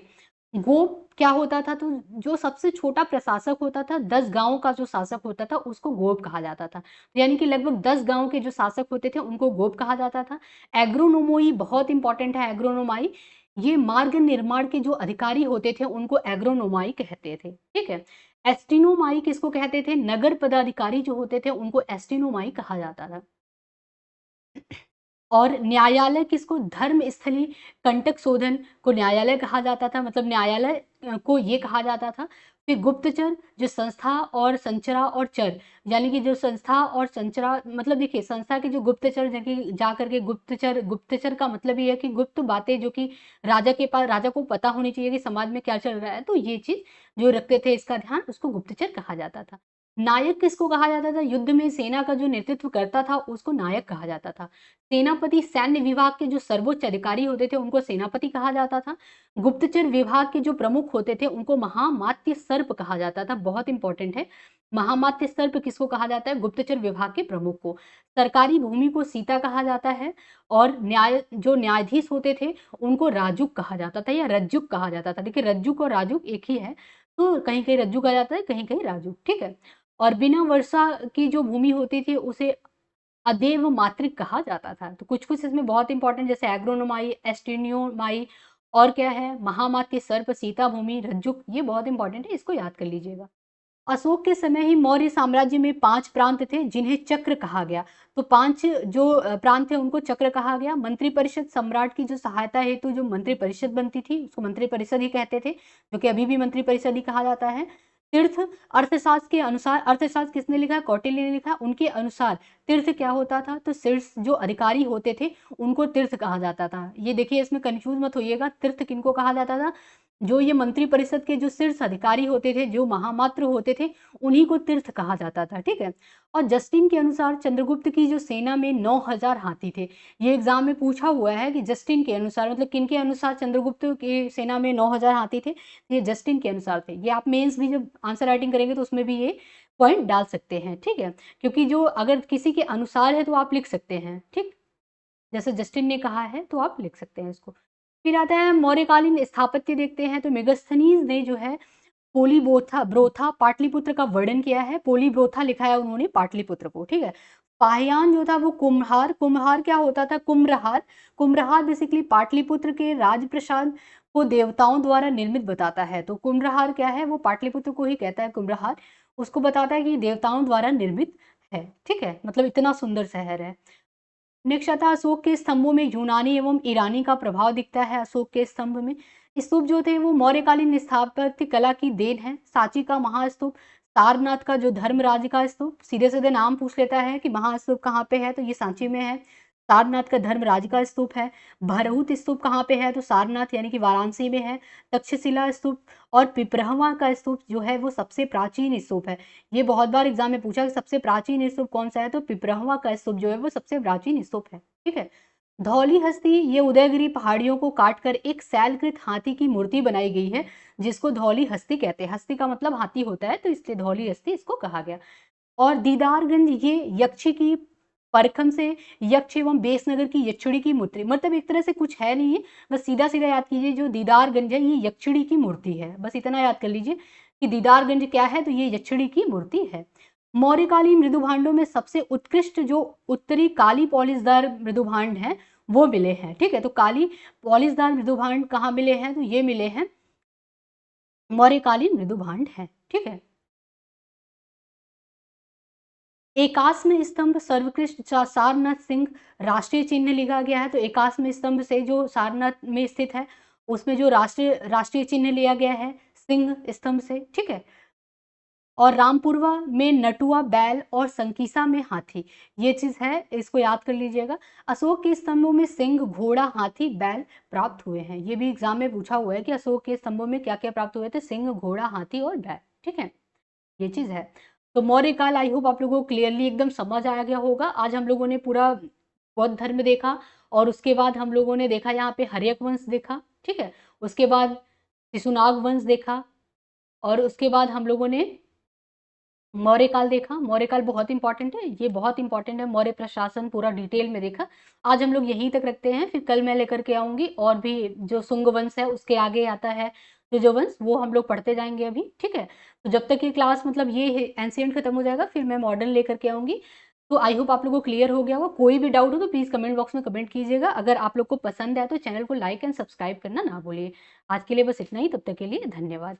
गोप क्या होता था? तो जो सबसे छोटा प्रशासक होता था, 10 गांवों का जो शासक होता था उसको गोप कहा जाता था। तो यानी कि लगभग 10 गांव के जो शासक होते थे उनको गोप कहा जाता था। एग्रोनोमोई बहुत इंपॉर्टेंट है। एग्रोनोमाई, ये मार्ग निर्माण के जो अधिकारी होते थे उनको एग्रोनोमाई कहते थे। ठीक है। एस्टिनोमाई किसको कहते थे? नगर पदाधिकारी जो होते थे उनको एस्टिनोमाई कहा जाता था। और न्यायालय किसको? धर्म स्थली कंटक शोधन को न्यायालय कहा जाता था, मतलब न्यायालय को ये कहा जाता था। फिर गुप्तचर, जो संस्था और संचरा और चर, यानी कि जो संस्था और संचरा, मतलब देखिए संस्था के जो गुप्तचर जा करके गुप्तचर, गुप्तचर का मतलब ये है कि गुप्त बातें जो कि राजा के पास, राजा को पता होनी चाहिए कि समाज में क्या चल रहा है, तो ये चीज जो रखते थे इसका ध्यान, उसको गुप्तचर कहा जाता था। नायक किसको कहा जाता था? युद्ध में सेना का जो नेतृत्व करता था उसको नायक कहा जाता था। सेनापति सैन्य विभाग के जो सर्वोच्च अधिकारी होते थे उनको सेनापति कहा जाता था। गुप्तचर विभाग के जो प्रमुख होते थे उनको महामात्य सर्प कहा जाता था। बहुत इंपॉर्टेंट है। महामात्य सर्प किसको कहा जाता है? गुप्तचर विभाग के प्रमुख को। सरकारी भूमि को सीता कहा जाता है और जो न्यायाधीश होते थे उनको राजुक कहा जाता था या रज्जुक कहा जाता था। देखिए रज्जुक और राजुक एक ही है, तो कहीं कहीं रज्जुक कहा जाता है, कहीं कहीं राजुक, ठीक है। और बिना वर्षा की जो भूमि होती थी उसे अदेव मातृक कहा जाता था। तो कुछ कुछ इसमें बहुत इंपॉर्टेंट जैसे एग्रोनोमाई, एस्टेनियोमाई और क्या है, महामात्य सर्प, सीता भूमि, रज्जुक, ये बहुत इंपॉर्टेंट है, इसको याद कर लीजिएगा। अशोक के समय ही मौर्य साम्राज्य में 5 प्रांत थे जिन्हें चक्र कहा गया। तो 5 जो प्रांत थे उनको चक्र कहा गया। मंत्रिपरिषद, सम्राट की जो सहायता हेतु जो मंत्रिपरिषद बनती थी उसको मंत्रिपरिषद ही कहते थे, जो कि अभी भी मंत्रिपरिषद ही कहा जाता है। तीर्थ, अर्थशास्त्र के अनुसार, अर्थशास्त्र किसने लिखा है? कौटिल्य ने लिखा। उनके अनुसार तीर्थ क्या होता था? तो शीर्ष जो अधिकारी होते थे उनको तीर्थ कहा जाता था। ये देखिए इसमें कंफ्यूज मत होइएगा, तीर्थ किनको कहा जाता था? जो ये मंत्रिपरिषद के जो शीर्ष अधिकारी होते थे, जो महामात्र होते थे, उन्हीं को तीर्थ कहा जाता था, ठीक है। और जस्टिन के अनुसार चंद्रगुप्त की जो सेना में 9000 हाथी थे। ये एग्जाम में पूछा हुआ है कि जस्टिन के अनुसार मतलब किनके अनुसार चंद्रगुप्त की सेना में 9000 हाथी थे? ये जस्टिन के अनुसार थे। ये आप मेंस भी जब आंसर राइटिंग करेंगे तो उसमें भी ये पॉइंट डाल सकते हैं, ठीक है। क्योंकि जो अगर किसी के अनुसार है तो आप लिख सकते हैं, ठीक। जैसे जस्टिन ने कहा है तो आप लिख सकते हैं इसको। फिर आता है मौर्यकालीन स्थापत्य, देखते हैं तो मेगास्थनीज ने जो है पोलीब्रोथा ब्रोथा पाटलिपुत्र का वर्णन किया है। पोलीब्रोथा लिखा है उन्होंने पाटलिपुत्र को, ठीक है। पाहियान जो था वो कुम्हार, कुम्हार क्या होता था? कुम्रहार। कुम्रहार बेसिकली पाटलिपुत्र के राजप्रसाद को देवताओं द्वारा निर्मित बताता है। तो कुम्रहार क्या है? वो पाटलिपुत्र को ही कहता है कुम्रहार, उसको बताता है कि देवताओं द्वारा निर्मित है, ठीक है। मतलब इतना सुंदर शहर है। नेक्स्ट आता है अशोक के स्तंभों में यूनानी एवं ईरानी का प्रभाव दिखता है। अशोक के स्तंभ में स्तूप जो थे वो मौर्यकालीन स्थापत्य कला की देन है। सांची का महास्तूप, सारनाथ का जो धर्मराज का स्तूप, सीधे सीधे नाम पूछ लेता है कि महास्तूप कहाँ पे है, तो ये सांची में है। सारनाथ का धर्मराज का स्तूप है। भरहुत स्तूप कहाँ पे है? तो सारनाथ यानी कि वाराणसी में है। तक्षशिला स्तूप और पिपरहवा का स्तूप जो है वो सबसे प्राचीन स्तूप है। ये बहुत बार एग्जाम में पूछा कि सबसे प्राचीन स्तूप कौन सा है, तो पिपरहवा का स्तूप जो है वो सबसे प्राचीन स्तूप है, ठीक है। धौली हस्ती, ये उदयगिरी पहाड़ियों को काटकर एक शैलकृत हाथी की मूर्ति बनाई गई है जिसको धौली हस्ती कहते हैं। हस्ती का मतलब हाथी होता है, तो इसलिए धौली हस्ती इसको कहा गया। और दीदारगंज, ये यक्षी की परखम से यक्ष एवं बेसनगर की यक्षिणी की मूर्ति, मतलब एक तरह से कुछ है नहीं है, बस सीधा सीधा याद कीजिए जो दीदारगंज है ये यक्षिणी की मूर्ति है, बस इतना याद कर लीजिए कि दीदारगंज क्या है, तो ये यक्षिणी की मूर्ति है। मौर्यकालीन मृदुभांडों में सबसे उत्कृष्ट जो उत्तरी काली पॉलिशदार मृदुभांड है वो मिले हैं, ठीक है। तो काली पॉलिशदार मृदुभांड कहाँ मिले हैं? तो ये मिले हैं मौर्यकालीन मृदुभांड है, ठीक है। एकास्म स्तंभ सर्वकृष्ट सारनाथ सिंह राष्ट्रीय चिन्ह लिखा गया है। तो एकास्म स्तंभ से जो सारनाथ में स्थित है उसमें जो राष्ट्रीय चिन्ह लिया गया है सिंह स्तंभ से, ठीक है। और रामपुरवा में नटुआ बैल और संकीसा में हाथी, ये चीज है, इसको याद कर लीजिएगा। अशोक के स्तंभों में सिंह, घोड़ा, हाथी, बैल प्राप्त हुए हैं। ये भी एग्जाम में पूछा हुआ है कि अशोक के स्तंभों में क्या क्या प्राप्त हुए थे? सिंह, घोड़ा, हाथी और बैल, ठीक है, ये चीज है। तो मौर्य काल आई होप आप लोगों को क्लियरली एकदम समझ आ गया होगा। आज हम लोगों ने पूरा बौद्ध धर्म देखा और उसके बाद हम लोगों ने देखा यहाँ पे हर्यक वंश देखा, ठीक है। उसके बाद शिशुनाग वंश देखा और उसके बाद हम लोगों ने मौर्य काल देखा। मौर्य काल बहुत इंपॉर्टेंट है, ये बहुत इंपॉर्टेंट है। मौर्य प्रशासन पूरा डिटेल में देखा। आज हम लोग यहीं तक रखते हैं, फिर कल मैं लेकर के आऊंगी और भी जो शुंग वंश है उसके आगे आता है जो वंश, वो हम लोग पढ़ते जाएंगे अभी, ठीक है। तो जब तक ये क्लास मतलब ये एंशिएंट खत्म हो जाएगा फिर मैं मॉडर्न लेकर के आऊंगी। तो आई होप आप लोगों को क्लियर हो गया होगा। कोई भी डाउट हो तो प्लीज कमेंट बॉक्स में कमेंट कीजिएगा। अगर आप लोग को पसंद है तो चैनल को लाइक एंड सब्सक्राइब करना ना भूलिए। आज के लिए बस इतना ही, तब तक के लिए धन्यवाद।